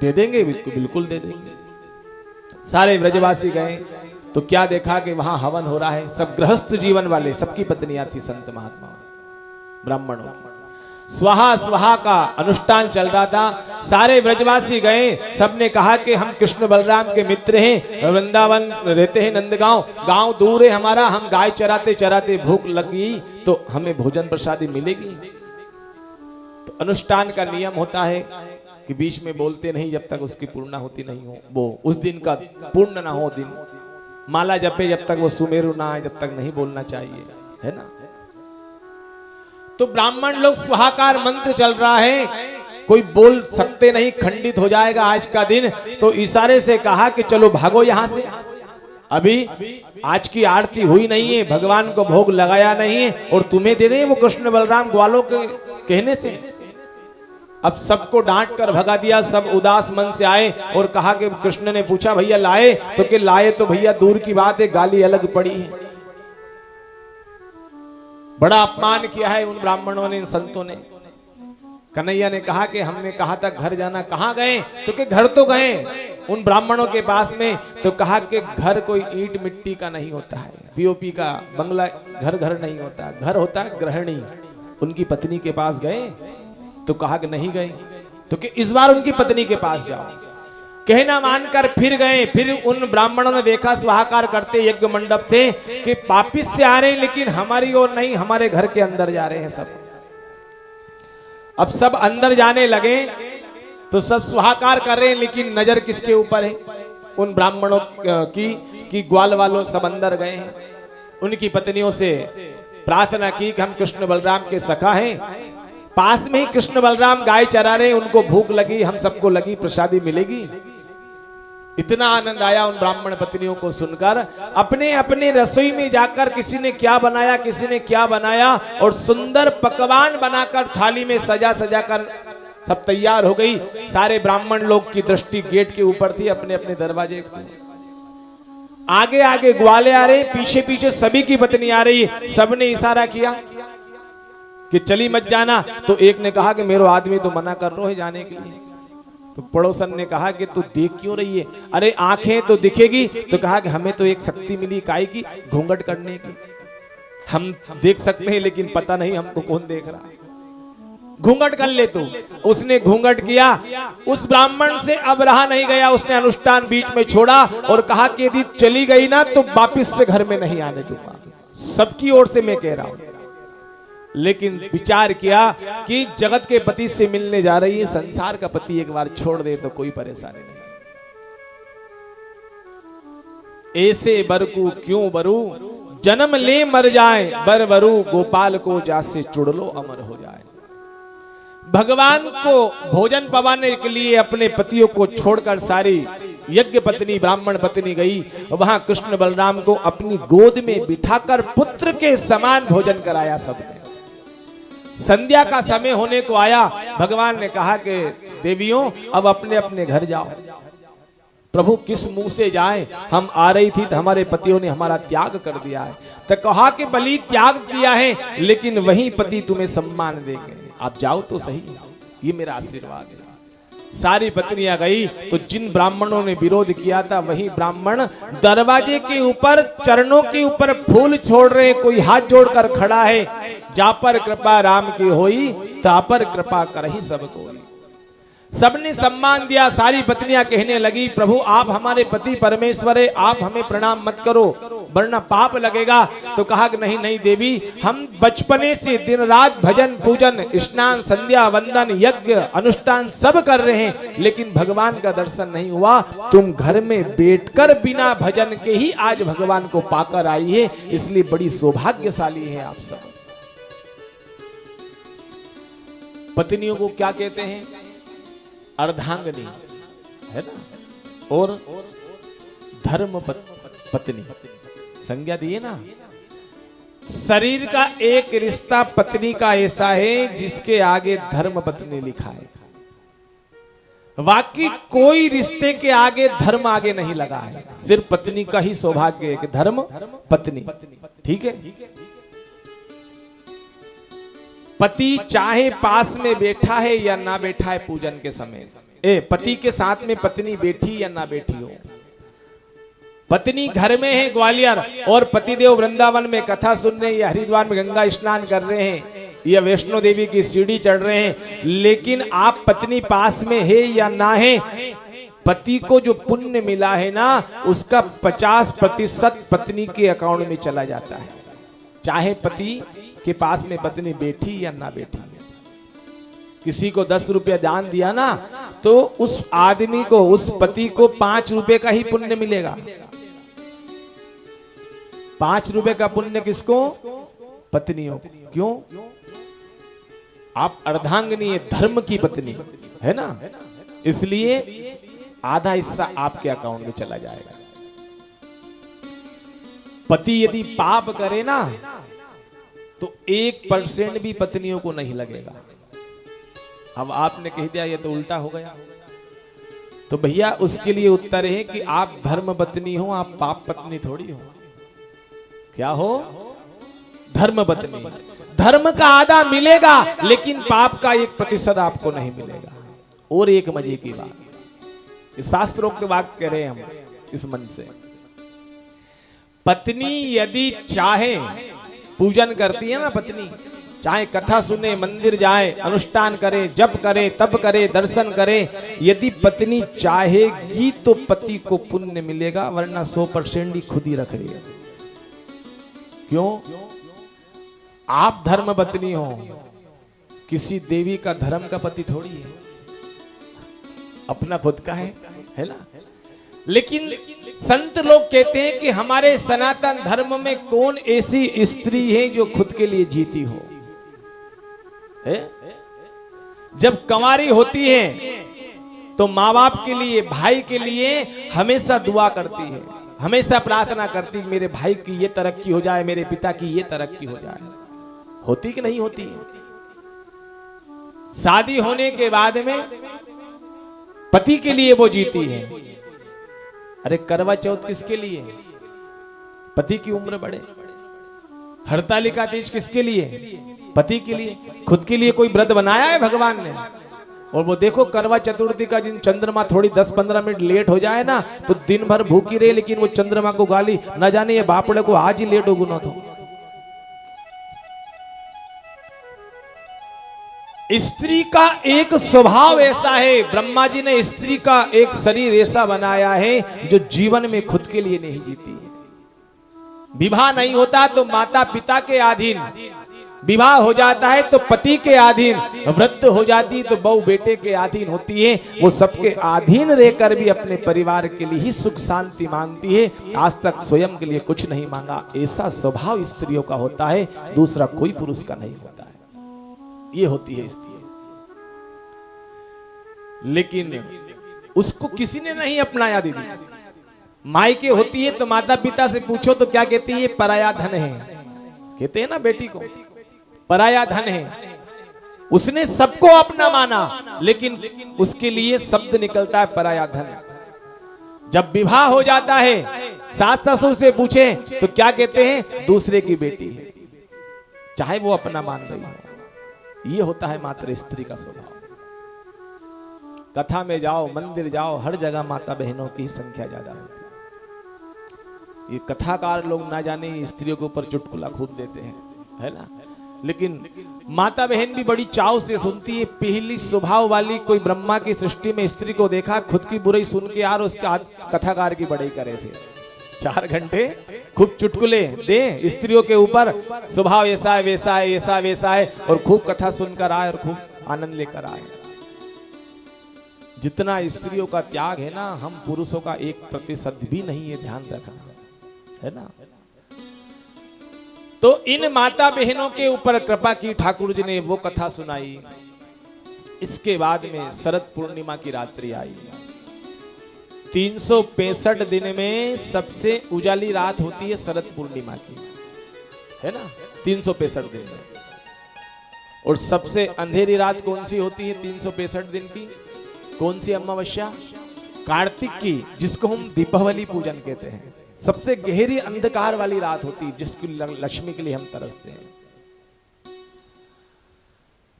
दे देंगे, बिल्कुल दे देंगे। सारे व्रजवासी गए तो क्या देखा कि वहां हवन हो रहा है। सब गृहस्थ जीवन वाले, सबकी पत्नियां थी संत महात्मा ब्राह्मणों की। स्वाहा स्वाहा का अनुष्ठान चल रहा था। सारे व्रजवासी गए, सबने कहा कि हम कृष्ण बलराम के मित्र हैं, वृंदावन रहते हैं, नंदगांव गांव दूर है हमारा, हम गाय चराते चराते भूख लगी तो हमें भोजन प्रसादी मिलेगी। तो अनुष्ठान का नियम होता है कि बीच में बोलते नहीं जब तक उसकी पूर्णाहुति नहीं हो, वो उस दिन का पूर्ण ना हो दिन। माला जपे जब तक वो सुमेरु ना आए जब तक नहीं बोलना चाहिए, है ना। तो ब्राह्मण लोग स्वाहाकार मंत्र चल रहा है, कोई बोल सकते नहीं, खंडित हो जाएगा आज का दिन। तो इशारे से कहा कि चलो भागो यहां से, अभी आज की आरती हुई नहीं है, भगवान को भोग लगाया नहीं है और तुम्हें दे रहे हैं वो कृष्ण बलराम ग्वालों के कहने से। अब सबको डांट कर भगा दिया, सब उदास मन से आए और कहा कि कृष्ण ने पूछा भैया लाए, तो कि लाए तो भैया दूर की बात है, गाली अलग पड़ी है। बड़ा अपमान किया है उन ब्राह्मणों ने, इन संतों ने। कन्हैया ने कहा कि हमने कहा था घर जाना, कहां गए, तो कि घर तो गए उन ब्राह्मणों के पास में। तो कहा कि घर कोई ईंट मिट्टी का नहीं होता है, पीओपी का बंगला घर घर नहीं होता, घर होता है गृहिणी। उनकी पत्नी के पास गए तो कहा कि नहीं गए, तो कि इस बार उनकी पत्नी के पास जाओ। कहना मानकर फिर गए। फिर उन ब्राह्मणों ने देखा स्वाहाकार करते यज्ञ मंडप से कि वापिस से आ रहे हैं, लेकिन हमारी ओर नहीं, हमारे घर के अंदर जा रहे हैं सब। अब सब अंदर जाने लगे तो सब स्वाहाकार कर रहे हैं, लेकिन नजर किसके ऊपर है, उन ब्राह्मणों की ग्वाल वालों सब अंदर गए हैं। उनकी पत्नियों से प्रार्थना की कि हम कृष्ण बलराम के सखा हैं, पास में ही कृष्ण बलराम गाय चरा रहे, उनको भूख लगी, हम सबको लगी, प्रसादी मिलेगी। इतना आनंद आया उन ब्राह्मण पत्नियों को सुनकर। अपने अपने रसोई में जाकर किसी ने क्या बनाया, किसी ने क्या बनाया, और सुंदर पकवान बनाकर थाली में सजा सजा कर सब तैयार हो गई। सारे ब्राह्मण लोग की दृष्टि गेट के ऊपर थी, अपने अपने दरवाजे। आगे आगे ग्वाले आ रहे, पीछे पीछे सभी की पत्नी आ रही। सबने इशारा किया कि चली मत जाना। तो एक ने कहा कि मेरा आदमी तो मना कर रहा है जाने के लिए। तो पड़ोसन ने कहा कि तू देख क्यों रही है, अरे आंखें तो दिखेगी। तो कहा कि हमें तो एक शक्ति मिली काय की, घूंघट करने की, हम देख सकते हैं लेकिन पता नहीं हमको कौन देख रहा है, घूंघट कर ले तू। उसने घूंघट किया। उस ब्राह्मण से अब रहा नहीं गया, उसने अनुष्ठान बीच में छोड़ा और कहा कि यदि चली गई ना तो वापिस से घर में नहीं आने दूंगा। सबकी ओर से मैं कह रहा हूं। लेकिन विचार किया कि जगत के पति से मिलने जा रही है, संसार का पति एक बार छोड़ दे तो कोई परेशानी नहीं। ऐसे बर को क्यों बरू, जन्म ले मर जाए, बर बरू गोपाल को जासे चुड़ लो अमर हो जाए। भगवान को भोजन पवाने के लिए अपने पतियों को छोड़कर सारी यज्ञ पत्नी ब्राह्मण पत्नी गई। वहां कृष्ण बलराम को अपनी गोद में बिठाकर पुत्र के समान भोजन कराया सबने। संध्या का समय होने को आया, भगवान ने कहा कि देवियों अब अपने अपने घर जाओ। प्रभु किस मुंह से जाए, हम आ रही थी तो हमारे पतियों ने हमारा त्याग कर दिया है। तो कहा कि बलि त्याग किया है, लेकिन वही पति तुम्हें सम्मान देंगे, आप जाओ तो सही, ये मेरा आशीर्वाद है। सारी पत्नियां गई तो जिन ब्राह्मणों ने विरोध किया था वही ब्राह्मण दरवाजे के ऊपर चरणों के ऊपर फूल छोड़ रहे। कोई हाथ जोड़कर खड़ा है, जा पर कृपा राम की होई, ता पर कृपा करहि सब कोई। सबने सम्मान दिया। सारी पत्नियां कहने लगी प्रभु आप हमारे पति परमेश्वर है, आप हमें प्रणाम मत करो वरना पाप लगेगा। तो कहा कि नहीं नहीं देवी, हम बचपने से दिन रात भजन पूजन स्नान संध्या वंदन यज्ञ अनुष्ठान सब कर रहे हैं, लेकिन भगवान का दर्शन नहीं हुआ। तुम घर में बैठकर बिना भजन के ही आज भगवान को पाकर आई है, इसलिए बड़ी सौभाग्यशाली है आप सब। पत्नियों को क्या कहते हैं, अर्धांगनी है ना, और धर्म पत्नी संज्ञा दिए ना। शरीर का एक रिश्ता पत्नी का ऐसा है जिसके आगे धर्म पत्नी लिखा है, बाकी कोई रिश्ते के आगे धर्म आगे नहीं लगा है। सिर्फ पत्नी का ही सौभाग्य है कि धर्म पत्नी, ठीक है। पति चाहे पास में बैठा है या ना बैठा है पूजन के समय, पति के साथ में पत्नी बैठी या ना बैठी हो, पत्नी घर में है ग्वालियर और पतिदेव वृंदावन में कथा सुन रहे हैं, या हरिद्वार में गंगा स्नान कर रहे हैं, या वैष्णो देवी की सीढ़ी चढ़ रहे हैं, लेकिन आप पत्नी पास में है या ना है, पति को जो पुण्य मिला है ना उसका 50% पत्नी के अकाउंट में चला जाता है, चाहे पति के पास में पत्नी बैठी या ना बैठी। किसी को 10 रुपया दान दिया ना तो उस आदमी को, उस पति को 5 रुपए का ही पुण्य मिलेगा। 5 रुपए का पुण्य किसको? पत्नियों। क्यों? आप अर्धांगिनी है, धर्म की पत्नी है ना, इसलिए आधा हिस्सा आपके अकाउंट में चला जाएगा। पति यदि पाप करे ना तो 1% भी पत्नियों को नहीं लगेगा। अब आपने कह दिया ये तो उल्टा हो गया, तो भैया उसके लिए उत्तर है कि आप धर्म पत्नी हो, आप पाप पत्नी थोड़ी हो। क्या हो? धर्म पत्नी। धर्म का आधा मिलेगा लेकिन पाप का 1% आपको नहीं मिलेगा। और एक मजे की बात, शास्त्रोक्त वाक्य कह रहे हैं हम इस मन से, पत्नी यदि चाहे, पूजन करती है ना पत्नी, चाहे कथा सुने, मंदिर जाए, अनुष्ठान करे, जप करे, तप करे, दर्शन करे, यदि पत्नी चाहेगी तो पति को पुण्य मिलेगा, वरना 100% ही खुद ही रख लेगा। क्यों? आप धर्म पत्नी हो, किसी देवी का धर्म का पति थोड़ी है, अपना खुद का है ना। लेकिन संत लोग कहते हैं कि हमारे सनातन धर्म में कौन ऐसी स्त्री है जो खुद के लिए जीती हो? जब कंवारी होती है तो माँ बाप के लिए, भाई के लिए हमेशा दुआ करती है, हमेशा प्रार्थना करती है मेरे भाई की ये तरक्की हो जाए, मेरे पिता की ये तरक्की हो जाए। होती कि नहीं होती? शादी होने के बाद में पति के लिए वो जीती है। अरे करवा चौथ किसके लिए? पति की उम्र बढ़े। हरतालिका तीज किसके लिए? पति के लिए। खुद के लिए कोई व्रत बनाया है भगवान ने? और वो देखो करवा चतुर्थी का दिन चंद्रमा थोड़ी 10-15 मिनट लेट हो जाए ना तो दिन भर भूखी रहे, लेकिन वो चंद्रमा को गाली, न जाने ये बापड़े को आज ही लेट हो गुना। तो स्त्री का एक स्वभाव ऐसा है, ब्रह्मा जी ने स्त्री का एक शरीर ऐसा बनाया है जो जीवन में खुद के लिए नहीं जीती है। विवाह नहीं होता तो माता पिता के अधीन, विवाह हो जाता है तो पति के अधीन, वृद्ध हो जाती तो बहू बेटे के अधीन होती है। वो सबके अधीन रहकर भी अपने परिवार के लिए ही सुख शांति मांगती है, आज तक स्वयं के लिए कुछ नहीं मांगा। ऐसा स्वभाव स्त्रियों का होता है, दूसरा कोई पुरुष का नहीं होता है। ये होती है स्त्री। लेकिन उसको किसी ने नहीं अपनाया। दीदी मायके होती है तो माता पिता से पूछो तो क्या कहती है? पराया धन है। कहते हैं ना बेटी को, पराया धन है। उसने सबको अपना माना, लेकिन उसके लिए शब्द निकलता है पराया धन। जब विवाह हो जाता है, सास ससुर से पूछे तो क्या कहते हैं? दूसरे की बेटी है, चाहे वो अपना मान रही हो। ये होता है मात्र स्त्री का स्वभाव। कथा में जाओ, मंदिर जाओ, हर जगह माता बहनों की संख्या ज्यादा होती है। ये कथाकार लोग ना जाने स्त्रियों के ऊपर चुटकुला खूब देते हैं, है ना, लेकिन माता बहन भी बड़ी चाव से सुनती है। पहली स्वभाव वाली कोई ब्रह्मा की सृष्टि में स्त्री को देखा, खुद की बुराई सुन के यार उसके कथाकार की बड़ाई करे थे। 4 घंटे खूब चुटकुले दे स्त्रियों के ऊपर, स्वभाव ऐसा है, वैसा है, ऐसा वैसा है, और खूब कथा सुनकर आए और खूब आनंद लेकर आए। जितना स्त्रियों का त्याग है ना, हम पुरुषों का 1% भी नहीं है, ध्यान रखना, है ना। तो इन माता बहनों के ऊपर कृपा की ठाकुर जी ने, वो कथा सुनाई। इसके बाद में शरद पूर्णिमा की रात्रि आई। 365 दिन में सबसे उजाली रात होती है शरद पूर्णिमा की, है ना, 365 दिन में। और सबसे अंधेरी रात कौन सी होती है 365 दिन की? कौन सी अमावस्या? कार्तिक की, जिसको हम दीपावली पूजन कहते हैं। सबसे गहरी अंधकार वाली रात होती है, जिसकी लक्ष्मी के लिए हम तरसते हैं।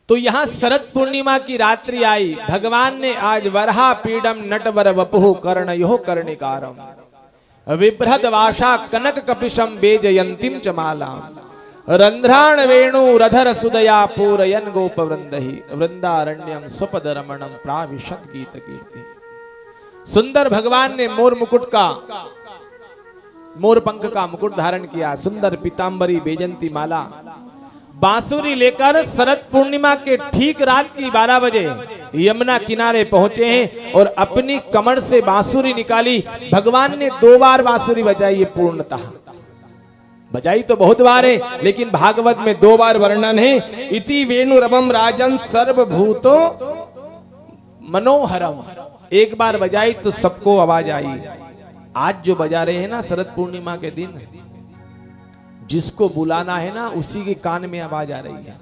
तो यहां शरद पूर्णिमा की रात्रि आई, भगवान ने आज वरहा पीडम नटवर वपुः कर्णयो कर्णिकारम विभ्रद वाशा कनक कपिशम बेजयंतीम च मालाम रंध्राण वेणु रधर सुदया पूरयन गोप वृंदहि वृंदारण्यम स्वपद रमणम प्राविशत गीत कीर्ति। सुंदर भगवान ने मोर मुकुट का, मोर पंख का मुकुट धारण किया, सुंदर पीतांबरी बेजंती माला, बांसुरी लेकर शरद पूर्णिमा के ठीक रात की 12 बजे यमुना किनारे पहुंचे हैं और अपनी कमर से बांसुरी निकाली। भगवान ने 2 बार बांसुरी बजाई, पूर्णतः बजाई तो बहुत बार है, लेकिन भागवत में 2 बार वर्णन है। इति वेणु रवम राजन सर्वभूतो मनोहरम, एक बार बजाई तो सबको आवाज आई। आज जो बजा रहे हैं ना शरद पूर्णिमा के दिन, जिसको बुलाना है ना उसी के कान में आवाज आ रही है।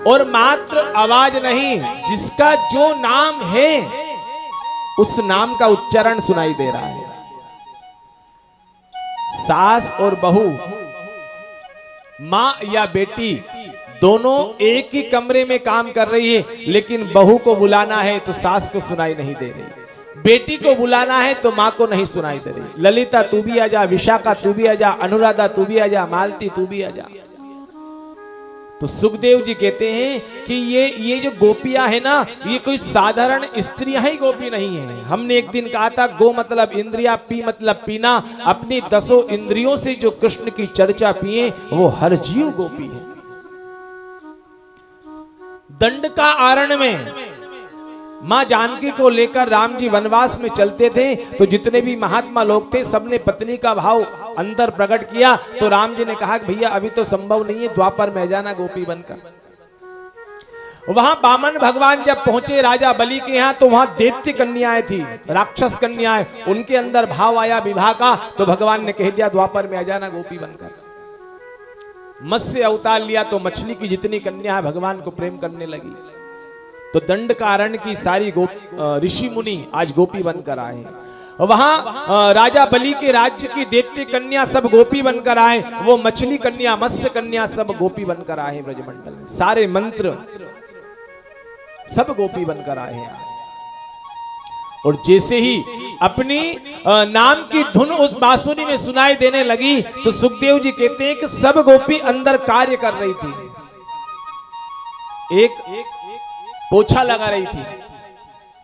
और मात्र आवाज नहीं, जिसका जो नाम है उस नाम का उच्चारण सुनाई दे रहा है। सास और बहू, मां या बेटी, दोनों एक ही कमरे में काम कर रही है, लेकिन बहू को बुलाना है तो सास को सुनाई नहीं दे रही, बेटी को बुलाना है तो मां को नहीं सुनाई दे रही। ललिता तू भी आजा, विशाखा तू भी आजा, अनुराधा तू भी आजा, मालती तू भी आजा। तो सुखदेव जी कहते हैं कि ये जो गोपियां है ना, ये कोई साधारण स्त्रियां ही गोपी नहीं है। हमने एक दिन कहा था गो मतलब इंद्रिया, पी मतलब पीना। अपनी 10 इंद्रियों से जो कृष्ण की चर्चा पिए वो हर जीव गोपी है। दंड का आरण में मां जानकी को लेकर राम जी वनवास में चलते थे, तो जितने भी महात्मा लोग थे सबने पत्नी का भाव अंदर प्रकट किया। तो राम जी ने कहा कि भैया अभी तो संभव नहीं है, द्वापर में जाना गोपी बनकर। वहां बामन भगवान जब पहुंचे राजा बलि के यहाँ, तो वहां दैत्य कन्याएं थी, राक्षस कन्याएं, उनके अंदर भाव आया विवाह का। तो भगवान ने कह दिया द्वापर में आ जाना गोपी बनकर। मत्स्य अवतार लिया तो मछली की जितनी कन्या भगवान को प्रेम करने लगी। तो दंडकारण्य की सारी ऋषि मुनि आज गोपी बनकर आए। वहां राजा बलि के राज्य की दैत्य कन्या सब गोपी बनकर आए, वो मछली कन्या, मत्स्य कन्या सब गोपी बनकर आए ब्रजमंडल में। सारे मंत्र सब गोपी बनकर आए हैं। और जैसे ही अपनी नाम की धुन उस बांसुरी में सुनाई देने लगी, तो सुखदेव जी कहते हैं कि सब गोपी अंदर कार्य कर रही थी। एक पोछा लगा रही थी,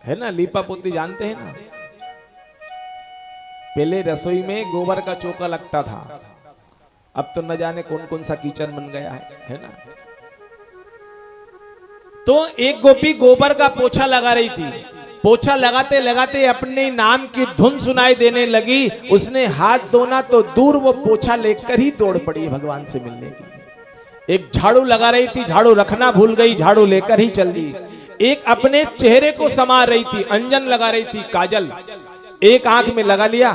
है ना, लीपा पोती जानते हैं ना। पहले रसोई में गोबर का चौका लगता था, अब तो न जाने कौन कौन सा किचन बन गया है ना। तो एक गोपी गोबर का पोछा लगा रही थी। पोछा लगाते लगाते अपने नाम की धुन सुनाई देने लगी। उसने हाथ धोना तो दूर, वो पोछा लेकर ही दौड़ पड़ी भगवान से मिलने की। एक झाड़ू लगा रही थी, झाड़ू रखना भूल गई, झाड़ू लेकर ही चल दी। एक अपने चेहरे को संवार रही थी, अंजन लगा रही थी, काजल, एक आंख में लगा लिया,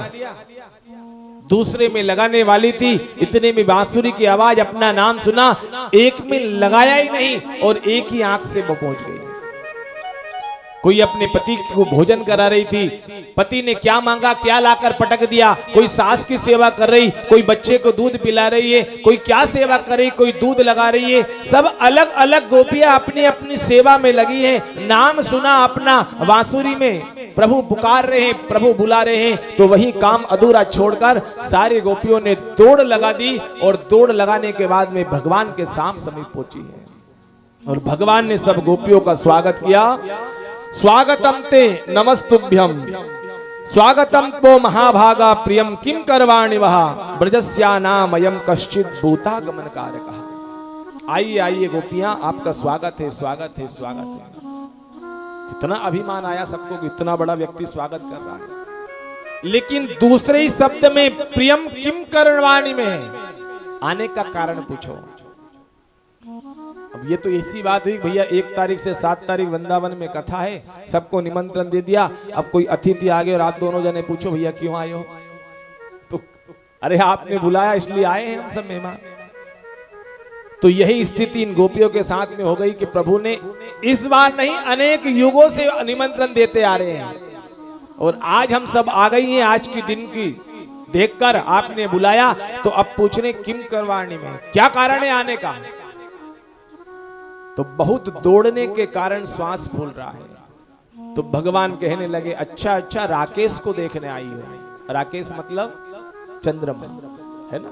दूसरे में लगाने वाली थी। इतने में बांसुरी की आवाज, अपना नाम सुना, एक में लगाया ही नहीं और एक ही आंख से वो पहुंच गई। कोई अपने पति को भोजन करा रही थी, पति ने क्या मांगा क्या लाकर पटक दिया। कोई सास की सेवा कर रही, कोई बच्चे को दूध पिला रही है, कोई क्या सेवा कर रही, कोई दूध लगा रही है। सब अलग अलग गोपियां अपनी अपनी सेवा में लगी हैं। नाम सुना अपना बांसुरी में, प्रभु पुकार रहे हैं, प्रभु बुला रहे हैं। तो वही काम अधूरा छोड़कर सारी गोपियों ने दौड़ लगा दी और दौड़ लगाने के बाद में भगवान के समीप पहुंची है। और भगवान ने सब गोपियों का स्वागत किया। स्वागतम ते नमस्तुभ्यम, स्वागतम तो महाभागा प्रियम किम करवाणि वहा ब्रजस्या नाम अयम कश्चित भूतागमन कारकः। आइए आइए गोपियां, आपका स्वागत है, स्वागत है, स्वागत है। इतना अभिमान आया सबको कि इतना बड़ा व्यक्ति स्वागत कर रहा है। लेकिन दूसरे ही शब्द में प्रियम किम करवाणि में है, आने का कारण पूछो। अब ये तो ऐसी बात हुई भैया 1 तारीख से 7 तारीख वृंदावन में कथा है, सबको निमंत्रण दे दिया। अब कोई अतिथि आ गए और आप दोनों जने पूछो भैया क्यों आए हो, तो अरे आपने बुलाया इसलिए आए हैं हम सब मेहमान। तो यही स्थिति इन गोपियों के साथ में हो गई कि प्रभु ने इस बार नहीं, अनेक युगों से निमंत्रण देते आ रहे हैं और आज हम सब आ गई हैं। आज की दिन की देखकर आपने बुलाया, तो अब पूछने किम करवाणी में, क्या कारण है आने का। तो बहुत दौड़ने के कारण श्वास फूल रहा है। तो भगवान कहने लगे, अच्छा अच्छा राकेश को देखने आई हो। राकेश मतलब चंद्रमा है ना,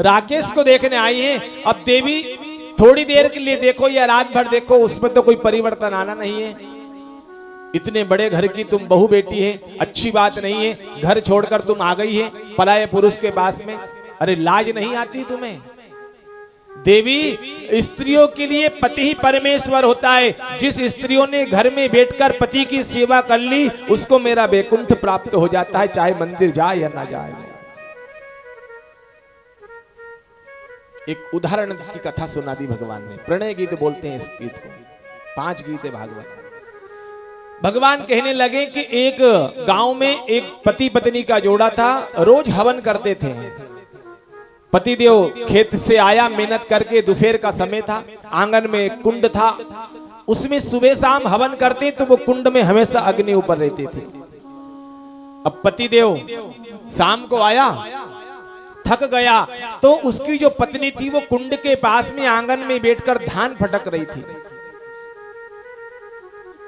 राकेश को देखने आई हैं। अब देवी थोड़ी देर के लिए देखो या रात भर देखो, उसमें तो कोई परिवर्तन आना नहीं है। इतने बड़े घर की तुम बहू बेटी है, अच्छी बात नहीं है। घर छोड़कर तुम आ गई है पराये पुरुष के पास में, अरे लाज नहीं आती तुम्हें? देवी, स्त्रियों के लिए पति ही परमेश्वर होता है। जिस स्त्रियों ने घर में बैठकर पति की सेवा कर ली, उसको मेरा वैकुंठ प्राप्त हो जाता है, चाहे मंदिर जाए या ना जाए। एक उदाहरण की कथा सुना दी भगवान ने। प्रणय गीत बोलते हैं इस गीत को, 5 गीत है भागवत। भगवान कहने लगे कि एक गांव में एक पति पत्नी का जोड़ा था, रोज हवन करते थे। पतिदेव खेत से आया मेहनत करके, दोपहर का समय था, आंगन में कुंड था, उसमें सुबह शाम हवन करते तो वो कुंड में हमेशा अग्नि ऊपर रहती थी। अब पतिदेव शाम को आया, थक गया, तो उसकी जो पत्नी थी वो कुंड के पास में आंगन में बैठकर धान फटक रही थी।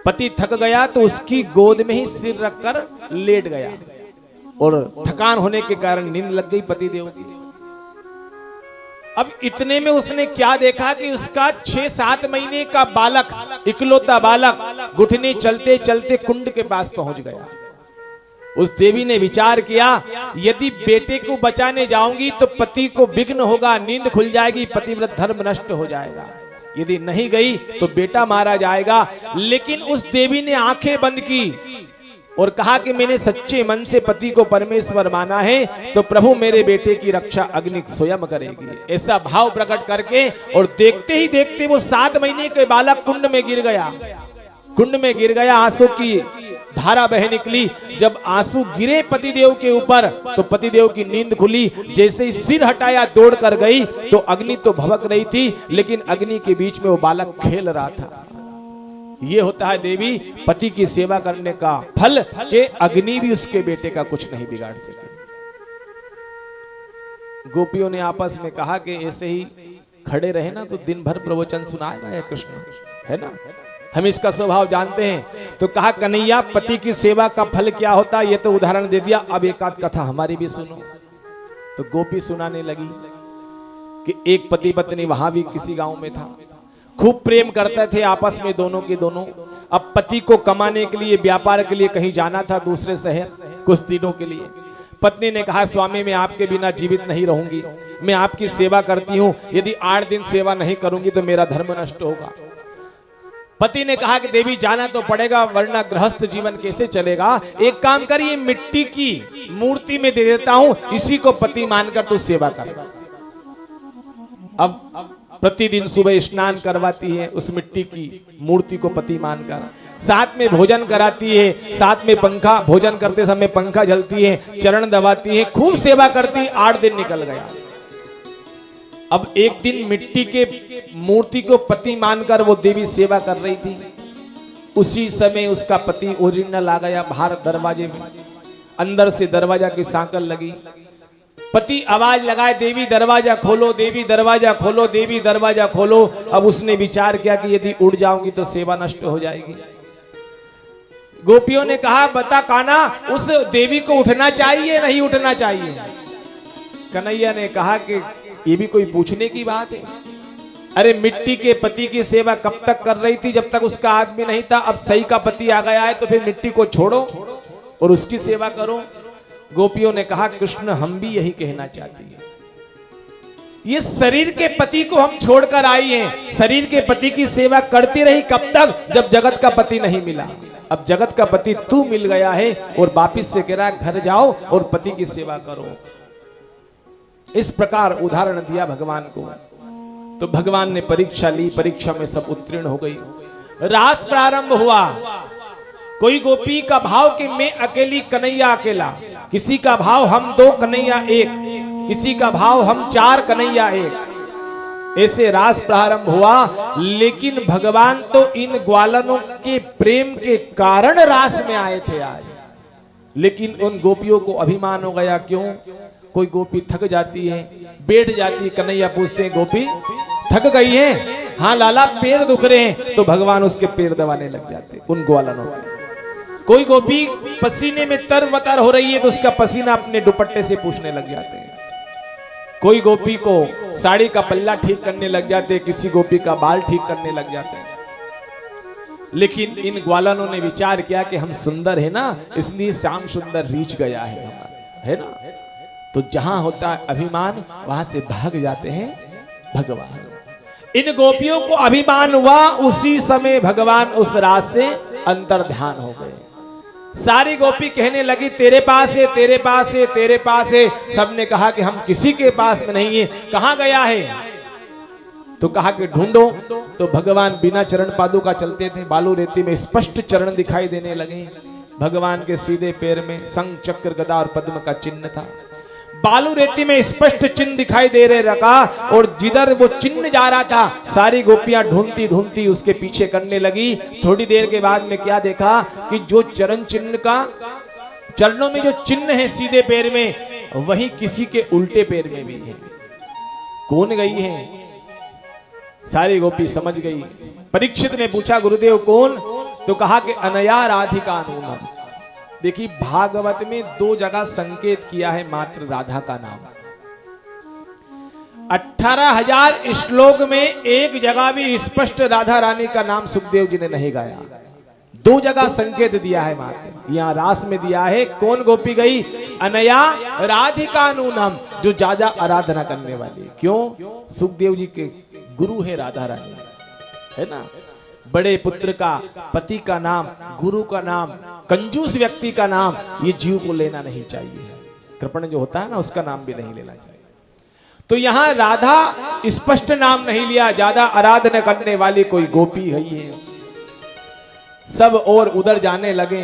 पति थक गया तो उसकी गोद में ही सिर रखकर लेट गया और थकान होने के कारण नींद लग गई पतिदेव की। अब इतने में उसने क्या देखा कि उसका 6-7 महीने का बालक, इकलौता बालक, घुटने चलते चलते कुंड के पास पहुंच गया। उस देवी ने विचार किया, यदि बेटे को बचाने जाऊंगी तो पति को विघ्न होगा, नींद खुल जाएगी, पतिव्रत धर्म नष्ट हो जाएगा। यदि नहीं गई तो बेटा मारा जाएगा। लेकिन उस देवी ने आंखें बंद की और कहा कि मैंने सच्चे मन से पति को परमेश्वर माना है, तो प्रभु मेरे बेटे की रक्षा अग्नि स्वयं करेगी। ऐसा भाव प्रकट करके, और देखते ही देखते वो 7 महीने के बालक कुंड में गिर गया। कुंड में गिर गया, आंसू की धारा बह निकली। जब आंसू गिरे पतिदेव के ऊपर तो पतिदेव की नींद खुली। जैसे ही सिर हटाया दौड़ कर गई तो अग्नि तो भभक रही थी, लेकिन अग्नि के बीच में वो बालक खेल रहा था। ये होता है देवी पति की सेवा करने का फल, कि अग्नि भी उसके बेटे का कुछ नहीं बिगाड़ सके। गोपियों ने आपस में कहा कि ऐसे ही खड़े रहे ना तो दिन भर प्रवचन सुनाएगा ये कृष्ण, है ना, हम इसका स्वभाव जानते हैं। तो कहा कन्हैया पति की सेवा का फल क्या होता है, ये तो उदाहरण दे दिया, अब एक आध कथा हमारी भी सुनो। तो गोपी सुनाने लगी कि एक पति पत्नी वहां भी किसी गांव में था, खूब प्रेम करते थे आपस में दोनों के दोनों। अब पति को कमाने के लिए, व्यापार के लिए कहीं जाना था दूसरे शहर कुछ दिनों के लिए। पत्नी ने कहा स्वामी मैं आपके बिना जीवित नहीं रहूंगी, मैं आपकी सेवा करती हूं, यदि 8 दिन सेवा नहीं करूंगी तो मेरा धर्म नष्ट होगा। पति ने कहा कि देवी जाना तो पड़ेगा, वरना गृहस्थ जीवन कैसे चलेगा। एक काम करिए, मिट्टी की मूर्ति में दे देता हूं, इसी को पति मानकर तू सेवा कर। अब प्रतिदिन सुबह स्नान करवाती है उस मिट्टी की मूर्ति को पति मानकर, साथ में भोजन कराती है, साथ में पंखा, भोजन करते समय पंखा जलती है, चरण दबाती है, खूब सेवा करती। 8 दिन निकल गया। अब एक दिन मिट्टी के मूर्ति को पति मानकर वो देवी सेवा कर रही थी। उसी समय उसका पति ओरिजिनल आ गया बाहर दरवाजे में, अंदर से दरवाजा की सांकल लगी। पति आवाज लगाए देवी दरवाजा खोलो, देवी दरवाजा खोलो, देवी दरवाजा खोलो। अब उसने विचार किया कि यदि उड़ जाऊंगी तो सेवा नष्ट हो जाएगी। गोपियों ने कहा बता कान्हा, उस देवी को उठना चाहिए नहीं उठना चाहिए? कन्हैया ने कहा कि ये भी कोई पूछने की बात है? अरे मिट्टी के पति की सेवा कब तक कर रही थी, जब तक उसका आदमी नहीं था। अब सही का पति आ गया है तो फिर मिट्टी को छोड़ो और उसकी सेवा करो। गोपियों ने कहा कृष्ण हम भी यही कहना चाहती हैं, ये शरीर के पति को हम छोड़कर आई हैं, शरीर के पति की सेवा करती रही कब तक, जब जगत का पति नहीं मिला। अब जगत का पति तू मिल गया है और वापिस से कह रहा है घर जाओ और पति की सेवा करो। इस प्रकार उदाहरण दिया भगवान को। तो भगवान ने परीक्षा ली, परीक्षा में सब उत्तीर्ण हो गई। रास प्रारंभ हुआ। कोई गोपी का भाव कि मैं अकेली कन्हैया अकेला, किसी का भाव हम 2 कन्हैया 1, किसी का भाव हम 4 कन्हैया 1। ऐसे रास प्रारंभ हुआ। लेकिन भगवान तो इन ग्वालनों के प्रेम के कारण रास में आए थे आज। लेकिन उन गोपियों को अभिमान हो गया। क्यों? कोई गोपी थक जाती है, बैठ जाती है, कन्हैया पूछते हैं गोपी थक गई है? हाँ लाला पैर दुख रहे हैं, तो भगवान उसके पैर दबाने लग जाते उन ग्वालनों के। कोई गोपी पसीने में तरबतर हो रही है तो उसका पसीना अपने दुपट्टे से पूछने लग जाते हैं। कोई गोपी को साड़ी का पल्ला ठीक करने लग जाते, किसी गोपी का बाल ठीक करने लग जाते हैं। लेकिन इन ग्वालनों ने विचार किया कि हम सुंदर है ना, इसलिए श्याम सुंदर रीच गया है हमारा, है ना। तो जहां होता है अभिमान वहां से भाग जाते हैं भगवान। इन गोपियों को अभिमान हुआ, उसी समय भगवान उस रात से अंतर ध्यान हो गए। सारी गोपी कहने लगी तेरे पास है, तेरे पास है, तेरे पास है। सबने कहा कि हम किसी के पास में नहीं है, कहां गया है? तो कहा कि ढूंढो। तो भगवान बिना चरण पादुका चलते थे, बालू रेती में स्पष्ट चरण दिखाई देने लगे। भगवान के सीधे पैर में शंख चक्र गदा और पद्म का चिन्ह था। बालू रेती में स्पष्ट चिन्ह दिखाई दे रहे रखा, और जिधर वो चिन्ह जा रहा था सारी गोपियां ढूंढती ढूंढती उसके पीछे करने लगी। थोड़ी देर के बाद में क्या देखा कि जो चरण चिन्ह का, चरणों में जो चिन्ह है सीधे पैर में, वही किसी के उल्टे पैर में भी है। कौन गई है? सारी गोपी समझ गई। परीक्षित ने पूछा गुरुदेव कौन? तो कहा कि अनया राधिका नूनम। देखिए भागवत में 2 जगह संकेत किया है मात्र राधा का नाम। 18,000 श्लोक में एक जगह भी स्पष्ट राधा रानी का नाम सुखदेव जी ने नहीं गाया। 2 जगह संकेत दिया है मात्र। यहाँ रास में दिया है। कौन गोपी गई? अनया राधिका नूनम, जो ज्यादा आराधना करने वाली। क्यों? सुखदेव जी के गुरु है राधा रानी, है ना। बड़े पुत्र का, पति का नाम, गुरु का नाम, कंजूस व्यक्ति का नाम, ये जीव को लेना नहीं चाहिए। कृपण जो होता है ना, उसका नाम भी नहीं लेना चाहिए। तो यहां राधा स्पष्ट नाम नहीं लिया, ज्यादा आराधना करने वाली कोई गोपी है। सब और उधर जाने लगे।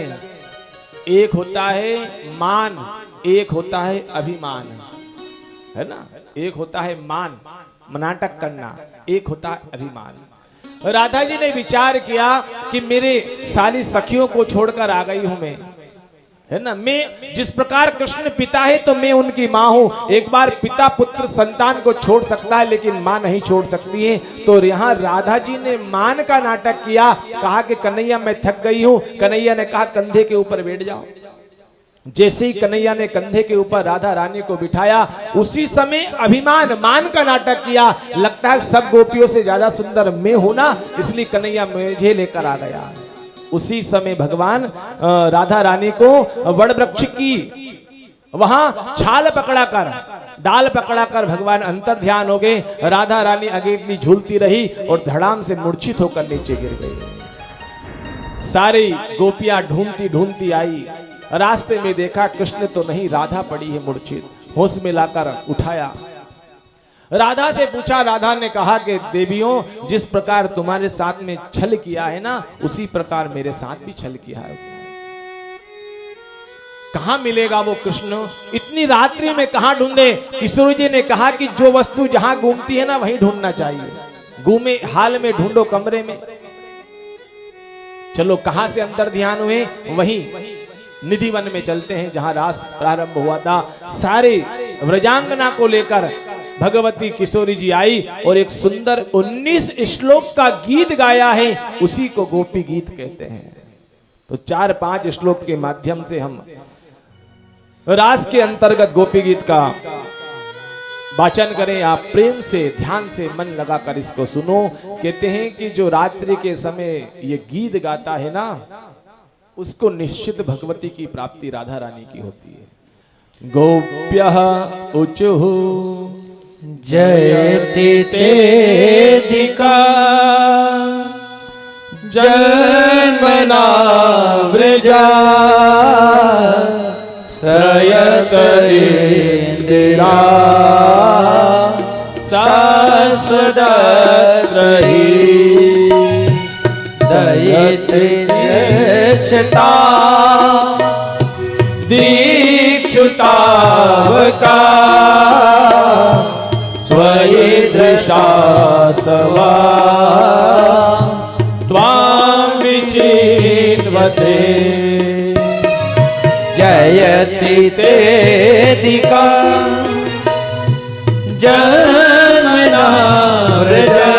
एक होता है मान, एक होता है अभिमान, है ना। एक होता है मान, नाटक करना, एक होता है अभिमान। राधा जी ने विचार किया कि मेरे सारी सखियों को छोड़कर आ गई हूं मैं, है ना। मैं जिस प्रकार कृष्ण पिता है तो मैं उनकी मां हूं। एक बार पिता पुत्र संतान को छोड़ सकता है लेकिन मां नहीं छोड़ सकती है। तो यहाँ राधा जी ने मान का नाटक किया। कहा कि कन्हैया मैं थक गई हूं। कन्हैया ने कहा कंधे के ऊपर बैठ जाओ। जैसे ही कन्हैया ने कंधे के ऊपर राधा रानी को बिठाया, उसी समय अभिमान, मान का नाटक किया। लगता है सब गोपियों से ज्यादा सुंदर मैं हूं ना, इसलिए कन्हैया मुझे लेकर आ गया। उसी समय भगवान राधा रानी को वड़ वृक्ष की वहां छाल पकड़ाकर, डाल पकड़ाकर भगवान अंतर ध्यान हो गए। राधा रानी अकेली झूलती रही और धड़ाम से मूर्छित होकर नीचे गिर गई। सारी गोपियां ढूंढती ढूंढती आई। रास्ते में देखा कृष्ण तो नहीं, राधा पड़ी है मूर्छित। होश में लाकर उठाया, राधा से पूछा। राधा ने कहा कि देवियों, जिस प्रकार तुम्हारे साथ में छल किया है ना, उसी प्रकार मेरे साथ भी छल किया है उसने। कहां मिलेगा वो कृष्ण? इतनी रात्रि में कहां ढूंढे? किशोर जी ने कहा कि जो वस्तु जहां घूमती है ना, वहीं ढूंढना चाहिए। घूमे हाल में ढूंढो, कमरे में। चलो कहां से अंतर ध्यान हुए? वहीं निधि वन में चलते हैं जहां रास प्रारंभ हुआ था। सारे व्रजांगना को लेकर भगवती किशोरी जी आई और एक सुंदर 19 श्लोक का गीत गाया है। उसी को गोपी गीत कहते हैं। तो 4-5 श्लोक के माध्यम से हम रास के अंतर्गत गोपी गीत का वाचन करें। आप प्रेम से, ध्यान से मन लगाकर इसको सुनो। कहते हैं कि जो रात्रि के समय ये गीत गाता है ना, उसको निश्चित भगवती की प्राप्ति राधा रानी की होती है। गोप्यः ऊचुः जयति तेदिका जन्मना व्रजा श्रयत इंदिरा शाश्वत रही जयिता दीक्षुतावका स्वयदृशा सवा त्वां विचिन्वते जयति तेदिका जन्मना व्रजा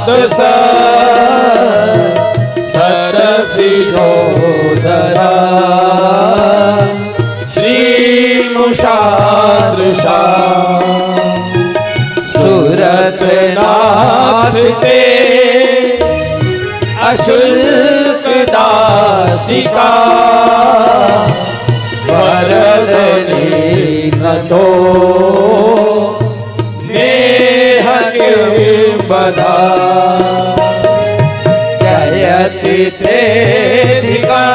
सात सरसी जोधरा श्री मुषादृशा सूरत नाथ ते अशुल्क दासिका वरदनी न तो नेह के बधा जयति ते धिका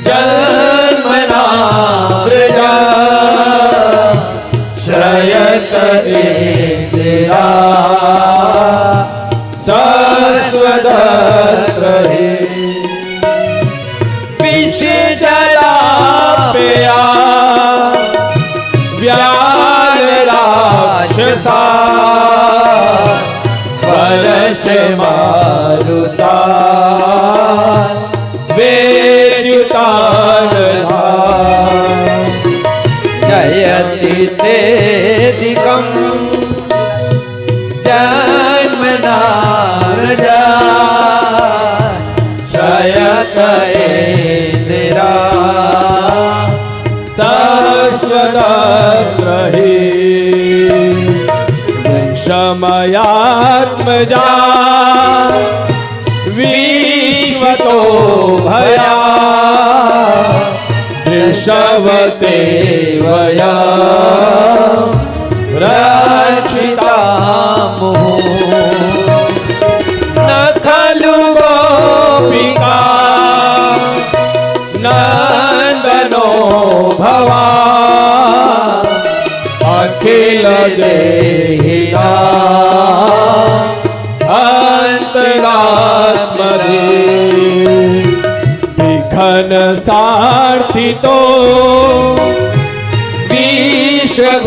जन्मना व्रजा श्रयत इंदिरा सस्वदत्र विष जलापया व्याल राक्षसा वर्ष मारुता वेद्युतान जयति ते दिकं जन्मना व्रजा शयत इंदिरा शाश्वतत्र हि वृक्षमयात्मजा विश्वतो भया दृशवते वया रक्षिता न खलु गोपिका नंदनो भवा अखिल देहिना अंतरात्मधि विघन सारथि तो विश्वगुप्तये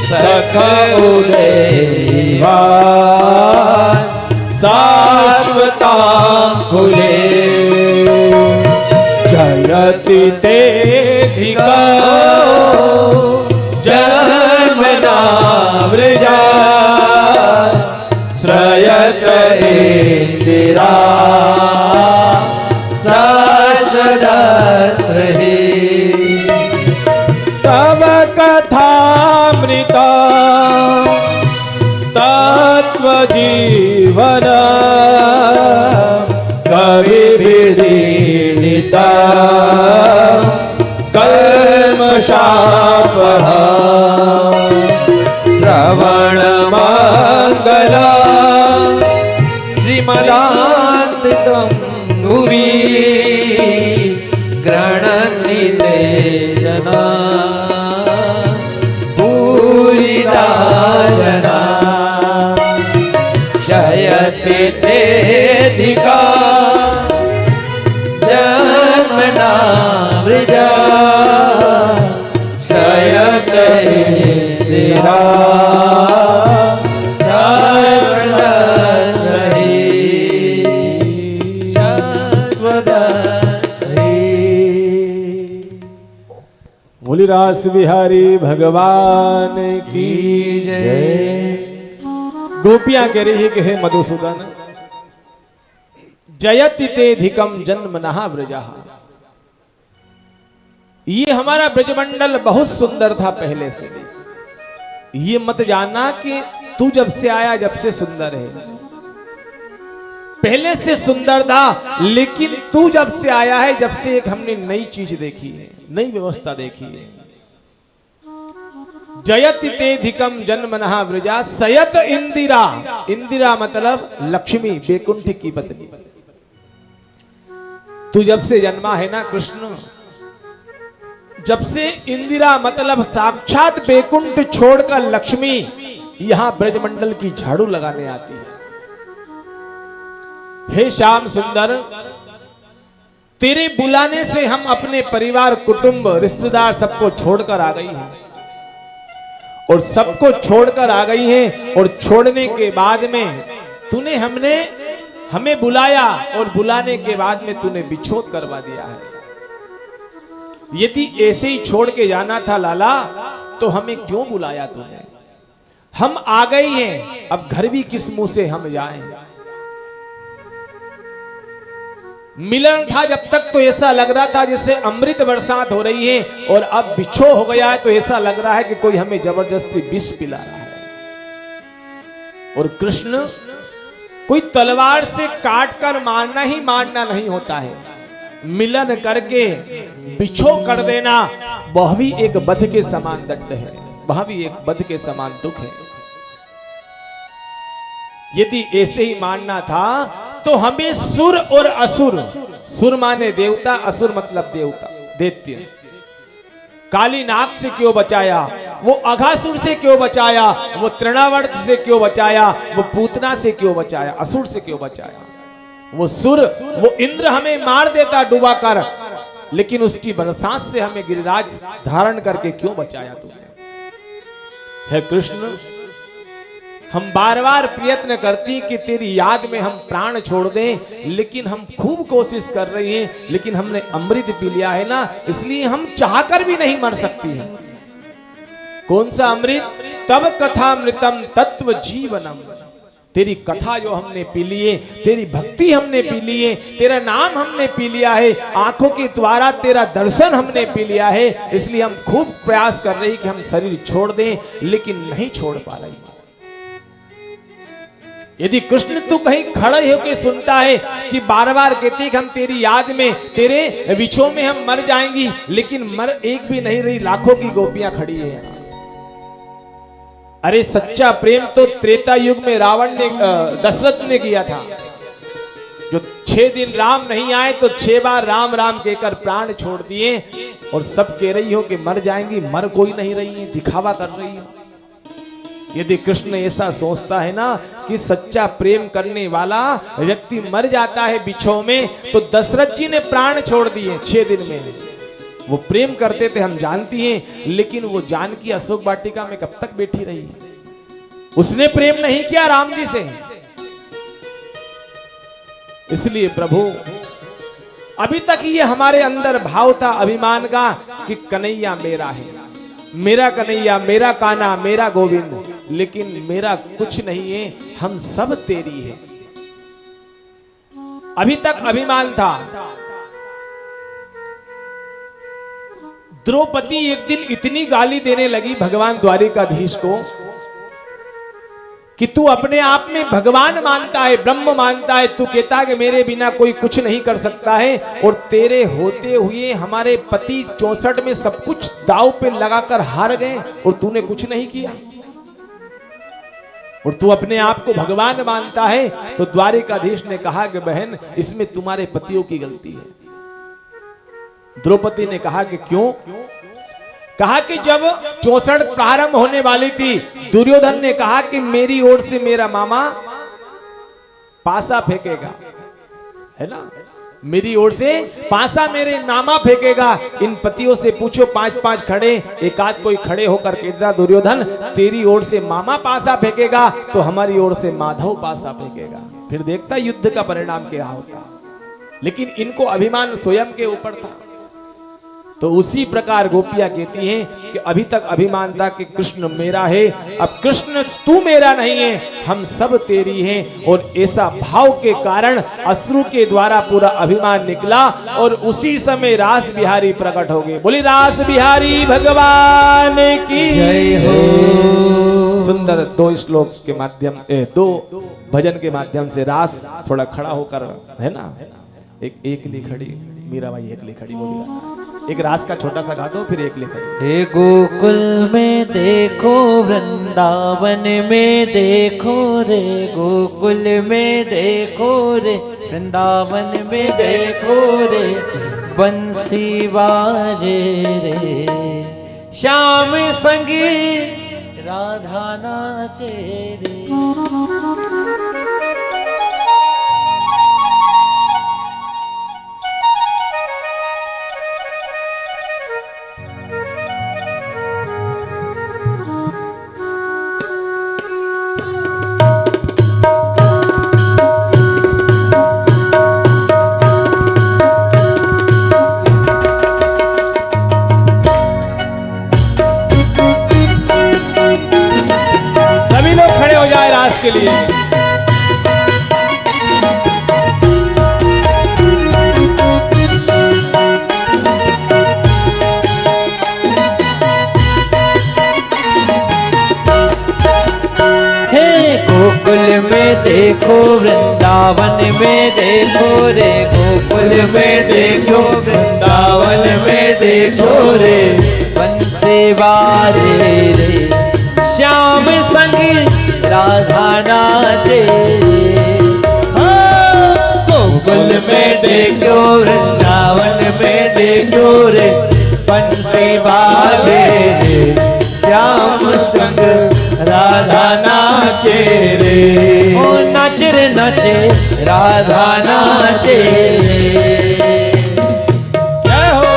सख उदेवा शाश्वतांकुले जयति ते धिका जन्मना व्रजा श्रयत इंदिरा शाश्वतत्र हि तव कथामृता तत्व जीवन कवि विदीर्णिता कल्मषापः श्रवण मंगला श्रीमदान्तिकं भुवि गृह्णन्ति ते जना पूरिता जना जयति ते धिका जन्मना व्रजा शयत इंदिरा मुलिरास बिहारी भगवान की जय। गोपियां कह रही है कि हे मधुसूदन जयति ते धिकम जन्मनः व्रजः। ये हमारा ब्रजमंडल बहुत सुंदर था पहले से। ये मत जानना कि तू जब से आया जब से सुंदर है। पहले से सुंदर था, लेकिन तू जब से आया है जब से एक हमने नई चीज देखी है, नई व्यवस्था देखी है। जयति ते धिकम जन्मनः व्रजा सयत इंदिरा। इंदिरा मतलब लक्ष्मी, बैकुंठ की पत्नी। तू जब से जन्मा है ना कृष्ण, जब से इंदिरा मतलब साक्षात बैकुंठ छोड़कर लक्ष्मी यहां ब्रजमंडल की झाड़ू लगाने आती है। हे श्याम सुंदर, तेरे बुलाने से हम अपने परिवार, कुटुंब, रिश्तेदार सबको छोड़कर आ गई हैं और सबको छोड़कर आ गई हैं। और छोड़ने के बाद में तूने हमें बुलाया और बुलाने के बाद में तूने विछोद करवा दिया है। यदि ऐसे ही छोड़ के जाना था लाला तो हमें क्यों बुलाया तूने? हम आ गए हैं, अब घर भी किस मुंह से हम जाएं। मिलन था जब तक तो ऐसा लग रहा था जैसे अमृत बरसात हो रही है, और अब बिछो हो गया है तो ऐसा लग रहा है कि कोई हमें जबरदस्ती विष पिला रहा है। और कृष्ण कोई तलवार से काट कर मारना ही मारना नहीं होता है, मिलन करके बिछो कर देना वह भी एक वध के समान दंड है, वह भी एक वध के समान दुख है। यदि ऐसे ही मानना था तो हमें सुर और असुर, सुर माने देवता, असुर मतलब देवता दैत्य, काली नाग से क्यों बचाया, वो अघासुर से क्यों बचाया, वो तृणावर्त से क्यों बचाया, वो पूतना से क्यों बचाया, असुर से क्यों बचाया। वो सुर, वो इंद्र हमें मार देता डुबा कर, लेकिन उसकी बरसात से हमें गिरिराज धारण करके क्यों बचाया तुमने। हे कृष्ण, हम बार बार प्रयत्न करती कि तेरी याद में हम प्राण छोड़ दें, लेकिन हम खूब कोशिश कर रही हैं, लेकिन हमने अमृत पी लिया है ना, इसलिए हम चाहकर भी नहीं मर सकती हैं। कौन सा अमृत? तब कथामृतम तत्व जीवनम, तेरी कथा जो हमने पी लिए, तेरी भक्ति हमने पी लिए, तेरा नाम हमने पी लिया है, आंखों के द्वारा तेरा दर्शन हमने पी लिया है, इसलिए हम खूब प्रयास कर रही कि हम शरीर छोड़ दें, लेकिन नहीं छोड़ पा रही। यदि कृष्ण तू कहीं खड़े होकर सुनता है कि बार बार कहती कि हम तेरी याद में, तेरे विछोह में हम मर जाएंगी, लेकिन मर एक भी नहीं रही, लाखों की गोपियां खड़ी है। अरे सच्चा प्रेम तो त्रेता युग में रावण ने, दशरथ ने किया था, जो 6 दिन राम नहीं आए तो 6 बार राम राम कहकर प्राण छोड़ दिए, और सब कह रही हो कि मर जाएंगी, मर कोई नहीं रही है, दिखावा कर रही है। यदि कृष्ण ऐसा सोचता है ना कि सच्चा प्रेम करने वाला व्यक्ति मर जाता है बिछो में, तो दशरथ जी ने प्राण छोड़ दिए 6 दिन में। वो प्रेम करते थे हम जानती हैं, लेकिन वो जानकी अशोक वाटिका में कब तक बैठी रही, उसने प्रेम नहीं किया राम जी से। इसलिए प्रभु, अभी तक ये हमारे अंदर भाव था अभिमान का कि कन्हैया मेरा है, मेरा कन्हैया, मेरा कान्हा, मेरा गोविंद, लेकिन मेरा कुछ नहीं है, हम सब तेरी है। अभी तक अभिमान था। द्रौपदी एक दिन इतनी गाली देने लगी भगवान द्वारिकाधीश को कि तू अपने आप में भगवान मानता है, ब्रह्म मानता है, तू कहता है कि मेरे बिना कोई कुछ नहीं कर सकता है, और तेरे होते हुए हमारे पति 64 में सब कुछ दांव पे लगाकर हार गए, और तूने कुछ नहीं किया, और तू अपने आप को भगवान मानता है। तो द्वारिकाधीश ने कहा कि बहन, इसमें तुम्हारे पतियों की गलती है। द्रौपदी ने कहा कि क्यों? कहा कि जब 64 प्रारंभ होने वाली थी, दुर्योधन ने कहा कि मेरी ओर से मेरा मामा पासा फेंकेगा, है ना, मेरी ओर से पासा मेरे मामा फेंकेगा। इन पतियों से पूछो 5-5 खड़े, एक आध कोई खड़े होकर कहता दुर्योधन तेरी ओर से मामा पासा फेंकेगा तो हमारी ओर से माधव पासा फेंकेगा, फिर देखता युद्ध का परिणाम क्या होता। लेकिन इनको अभिमान स्वयं के ऊपर था। तो उसी प्रकार गोपियां कहती हैं कि अभी तक अभिमान था कि कृष्ण मेरा है, अब कृष्ण तू मेरा नहीं है, हम सब तेरी हैं। और ऐसा भाव के कारण अश्रु के द्वारा पूरा अभिमान निकला, और उसी समय रास बिहारी प्रकट हो गए। बोली रास बिहारी भगवान की जय हो। सुंदर 2 श्लोक के माध्यम, 2 भजन के माध्यम से रास थोड़ा खड़ा होकर, है ना, एक ली खड़ी मीराबाई, एक ली खड़ी, बोली एक रास का छोटा सा गा दो, फिर एक लेकर। हे गोकुल में देखो, वृंदावन में देखो रे, गोकुल में देखो रे, वृंदावन में देखो रे, बंसी बाजे रे, श्याम संगी राधा नाचे रे। देखो वृंदावन में देखो रे, गोकुल में देखो वृंदावन में देखो रे, बंसी बाजे रे श्याम संग राधा नाचे। गोकुल में देखो वृंदावन में देखो रे, बंसी बाजे रे श्याम संग राधा नाचे रे। ओ नाचे रे नाचे राधा नाचे रे। जय हो।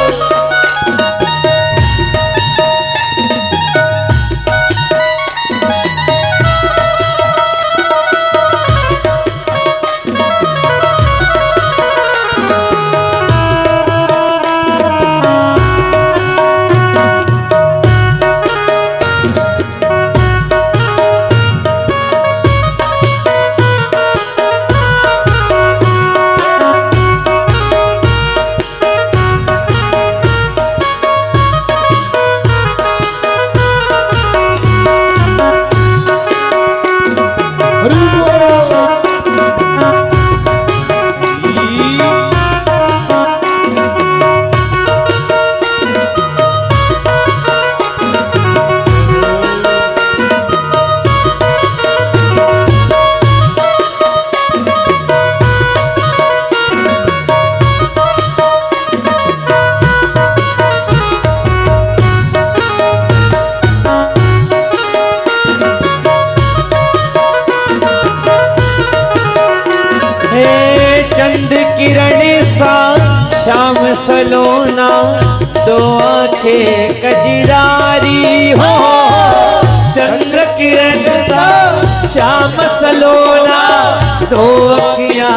चंद किरण सा श्याम सलोना, दो आंखें कजरारी हो। चंद्र किरण सा श्याम सलोना, दो अखियां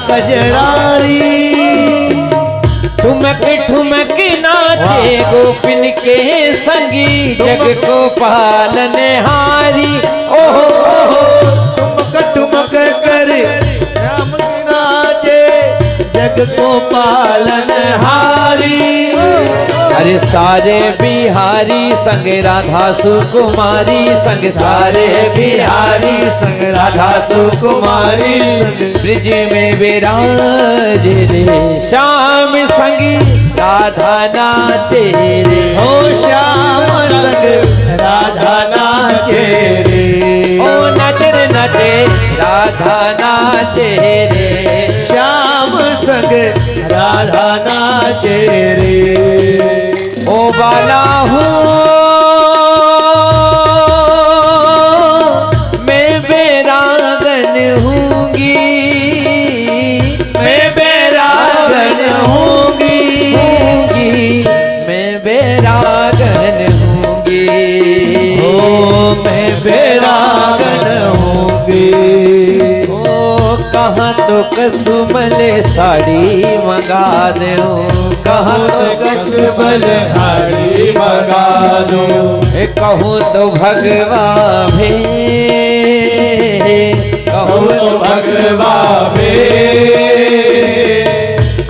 कजरारी। ठुमक ठुमक नाचे गोपिन के संगी, जग को पालने हारी। ओहो ओहो ठुमक ठुमक कर श्याम नाचे, जग को पालन हारी। अरे सारे बिहारी संग राधा सुकुमारी, संग सारे बिहारी संग राधा सुकुमारी, ब्रिज में विराज रे श्याम संग राधा नाचे रे। हो श्याम संग राधा नाचे रे। ओ नाचे रे नाचे राधा नाचे रे, श्याम संग राधा नाचे रे। ओ बाला हूँ मैं बैरागन हूँगी, मैं बैरागन हूँगी, मैं बैरागन हूँगी। ओ मैं बैरागन हूँगी। ओ कहाँ तो कसुमल साड़ी मंगा दूँ, कहाँ तो कसबल साड़ी मंगा दूँ, कहूँ तो भगवा भे, कहूँ तो भगवा बे।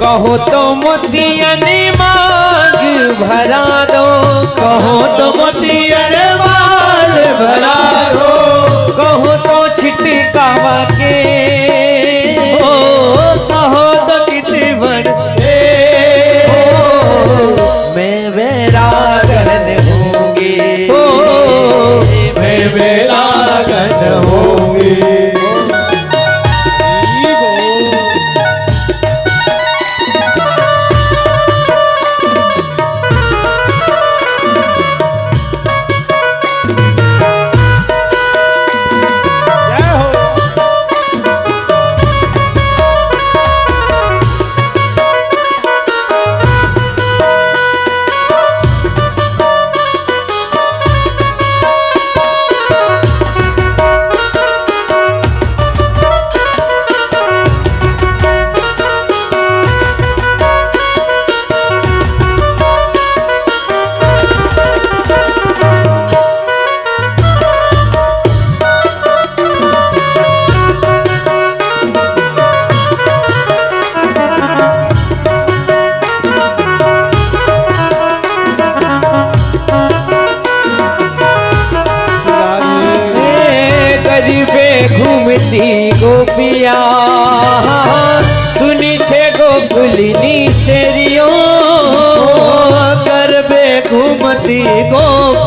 कहूँ तो मोतियन मांग भरा दो, कहूँ तो मोतियन माल भरा दो, कहूँ तो छिटकावा के, ओ कहो तो कितनी बन दे। मैं बैरागन हूँगी, ओ मैं बैरागन हूँगी।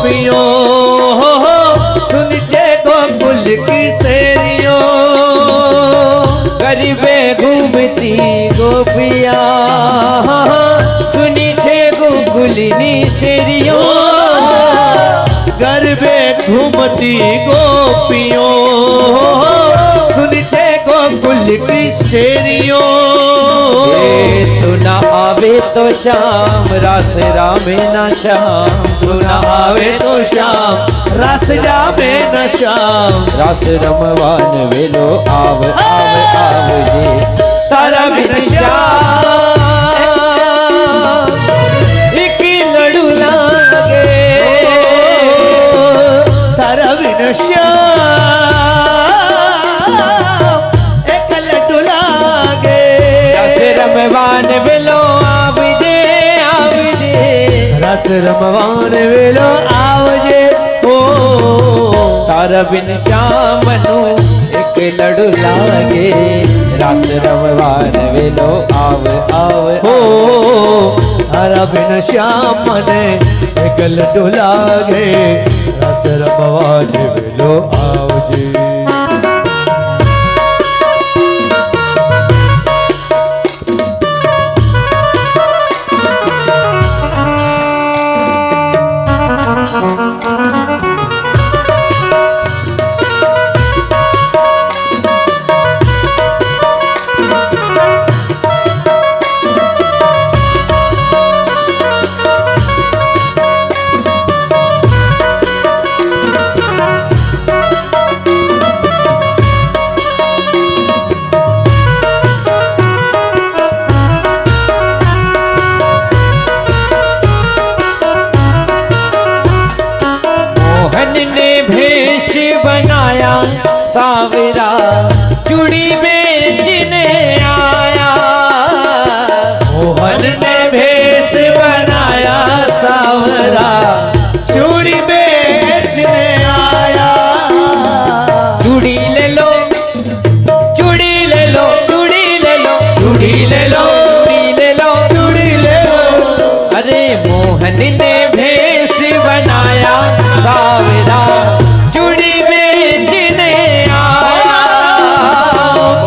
गोपियों सुन छे गोकुल की शेरियों गरीबे घूमती गोपिया सुनी छे गोकुलनी शेरियों गरबे घूमती गोपियों सुन छे गोकुल की शेरियों तू ना आवे तो शाम रास रामे ना शाम तू ना आवे तो शाम रस जावे न शाम रास रमवान वेलो आव आव आव जे तारा बिन श्याम एक लड़ू लागे तारा बिन श्याम एक लड्डू लागे रस रमवान वेलो आव जे रस रमवान वेलो आवजे ओ तारा बिन श्याम नु एक लड़ू लागे रस रमवान वेलो आव आव हो तारा बिन श्याम ने एक लड्डू लागे रस रमवान वेलो आवजे सावरा चूड़ी बेचने आया मोहन ने भेष बनाया सावरा चूड़ी बेचने आया चूड़ी ले लो चूड़ी ले लो चूड़ी ले लो चूड़ी ले लो चूड़ी ले लो चूड़ी ले लो अरे मोहन ने भेष बनाया सावरा चूड़ी बेचने आया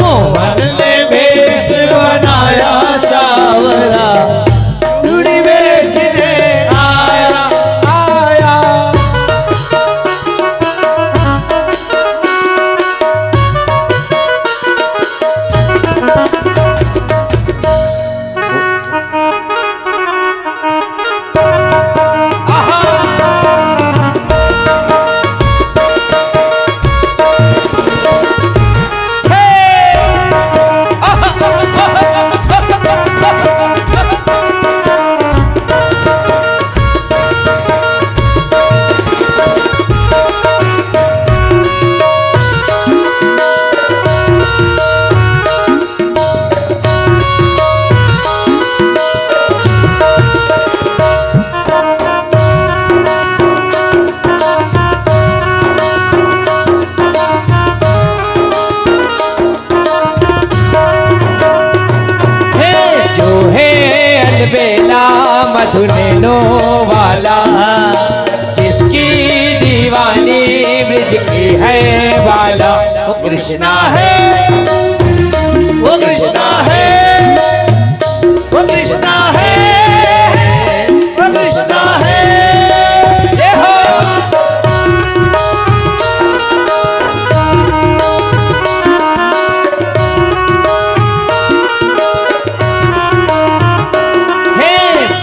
मोहन ने भेष बनाया सावरा चूड़ी बेचने आया आया बेला मधुनैनो वाला जिसकी दीवानी ब्रिज की है वाला वो कृष्णा है वो कृष्णा है वो कृष्णा है वो कृष्णा है जय हो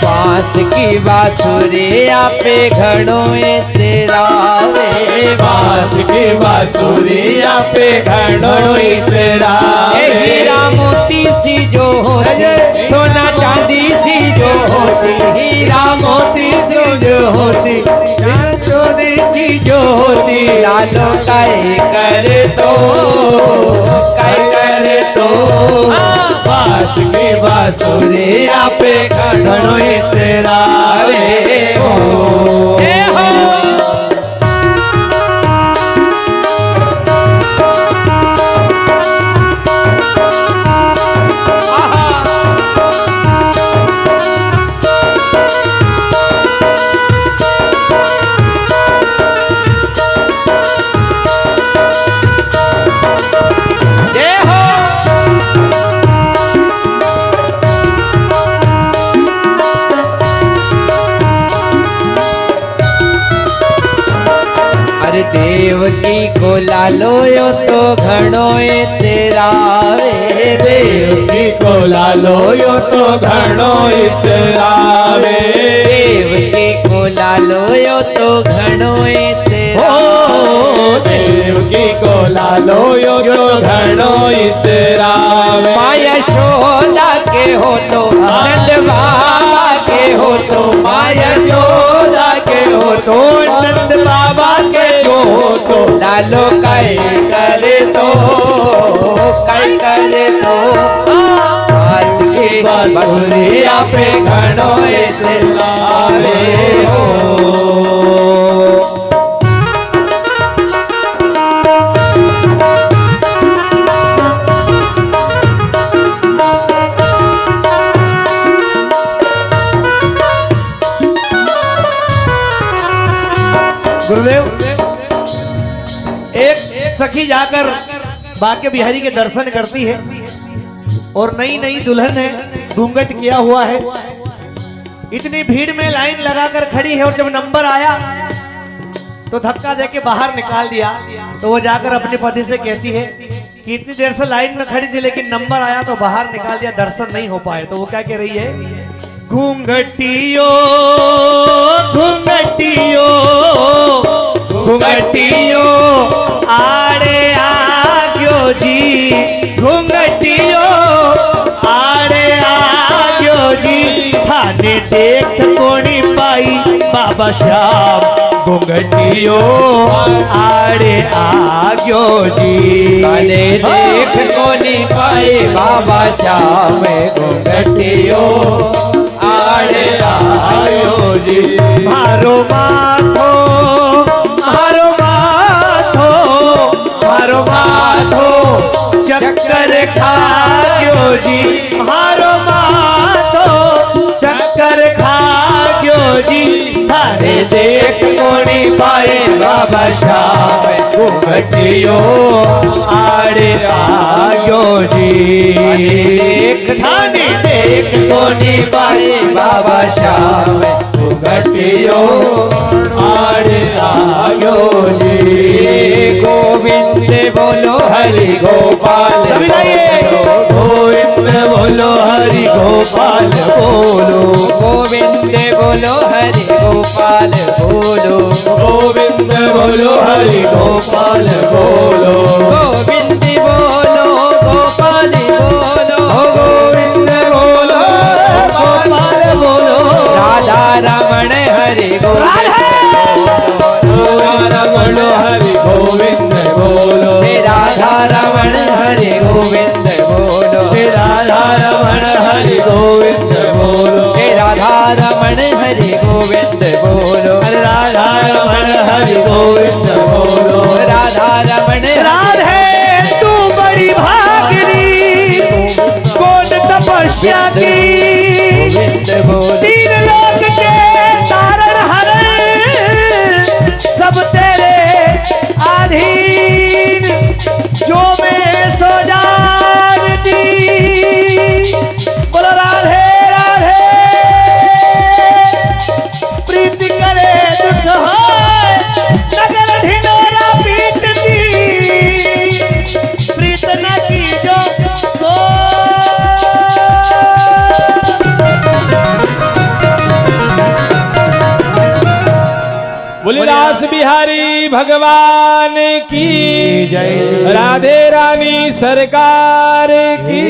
बांस की बांसुरिया पे घड़ों तेरा रे बांस की बांसुरिया पे घड़ों तेरा हीरा मोती सी जो होती सोना चांदी सी जो होती हीरा मोती सी जो होती सोने की जो होती लालो काय करे तो बांस की बांसुरिया पे घड़ों तेरा रे हो जय हो देवकी को लालो यो तो घणो तेरा वे देवकी को लालो यो तो घणो इतरावे देवकी को लालो यो तो घणो तेरा देवकी को लालो यो तो घणो इतरावे माया यशोदा के हो तो नंद बाबा के हो तो माया यशोदा के हो तो नंद बाबा के जो तो लालो काई करे तो आज के बसुरिया पे घणो इतरावे हो गुरुदेव। एक सखी जाकर बाके बिहारी के दर्शन करती है और नई नई दुल्हन है, घूंघट किया हुआ है, इतनी भीड़ में लाइन लगाकर खड़ी है और जब नंबर आया तो धक्का देके बाहर निकाल दिया। तो वो जाकर अपने पति से कहती है कि इतनी देर से लाइन में खड़ी थी लेकिन नंबर आया तो बाहर निकाल दिया, दर्शन नहीं हो पाए। तो वो क्या कह रही है, घूंघटियो घूंघटियो घूंघटियो आड़े आग्यो जी घूंघटियो आड़े आग्यो जी थाने देख कोनी पाई बाबा श्याम घूंघटियो आड़े आग्यो जी थाने देख कोनी पाई बाबा श्याम घूंघटियो आड़े आयो जी मारो माथो मारो माथो मारो माथो चक्कर खायो जी मारो माथो चक्कर खायो जी थारे देख कोनी पाए बाबा श्याम घूंघटियो आड़े आयो जी थाने देख कोनी पाए बाबा श्याम घूंघटियो आड़े आयो जी गोविंद बोलो हरि गोपाल सभी गाइए गोविंद बोलो हरि गोपाल बोलो गोविंद बोलो हरि गोपाल बोलो गोविंद बोलो हरि गोपाल बोलो गोविंद बोलो गोपाल बोलो गोविंद बोलो गोपाल बोलो राधा रमण हरि गोविंद रमण हरि गोविंद बोलो श्री राधा रमण हरि गोविंद बोलो श्री राधा रमण हरि गोविंद बोलो श्री राधा रमण हरि गोविंद बोलो राधा रमण हरि गोविंद बोलो राधा रमण राधे तू बड़ी भागिनी कौन तपस्या की गोविंद बोलो तीन लोक के तारण हरण सब तेरे अधीन जो मैं सो जानती बोलो राधे राधे प्रीति करे दुख होए नगर ढिंडोरा पीटती प्रीत न की जो को बोले दास बिहारी भगवान की जय राधे रानी सरकार की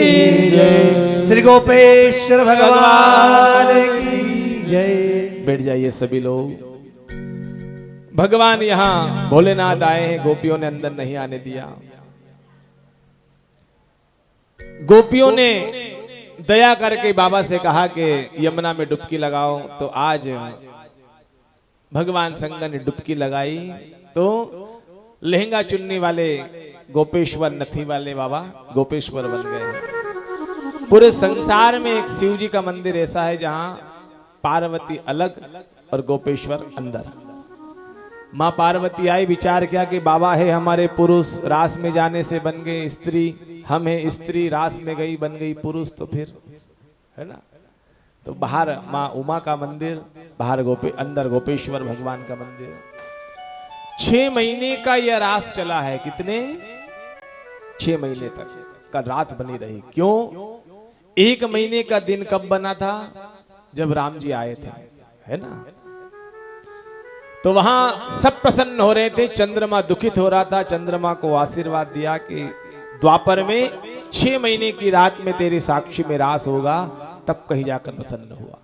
जय श्री गोपेश्वर भगवान की जय। बैठ जाइए सभी लोग। भगवान यहाँ भोलेनाथ आए हैं, गोपियों ने अंदर नहीं आने दिया। गोपियों ने दया करके बाबा से कहा कि यमुना में डुबकी लगाओ। तो आज भगवान शंकर ने डुबकी लगाई तो लहंगा चुन्नी वाले गोपेश्वर नथी वाले बाबा गोपेश्वर बन गए। पूरे संसार में एक शिव जी का मंदिर ऐसा है जहां पार्वती अलग और गोपेश्वर अंदर। माँ पार्वती आई, विचार किया कि बाबा है हमारे पुरुष, रास में जाने से बन गए स्त्री, हम है स्त्री, रास में गई बन गई पुरुष, तो फिर है ना। तो बाहर माँ उमा का मंदिर, बाहर अंदर गोपेश्वर भगवान का मंदिर। 6 महीने का यह रास चला है। कितने? 6 महीने तक का रात बनी रही। क्यों? 1 महीने का दिन कब बना था? जब राम जी आए थे, है ना। तो वहां सब प्रसन्न हो रहे थे, चंद्रमा दुखित हो रहा था। चंद्रमा को आशीर्वाद दिया कि द्वापर में 6 महीने की रात में तेरे साक्षी में रास होगा, तब कहीं जाकर प्रसन्न हुआ।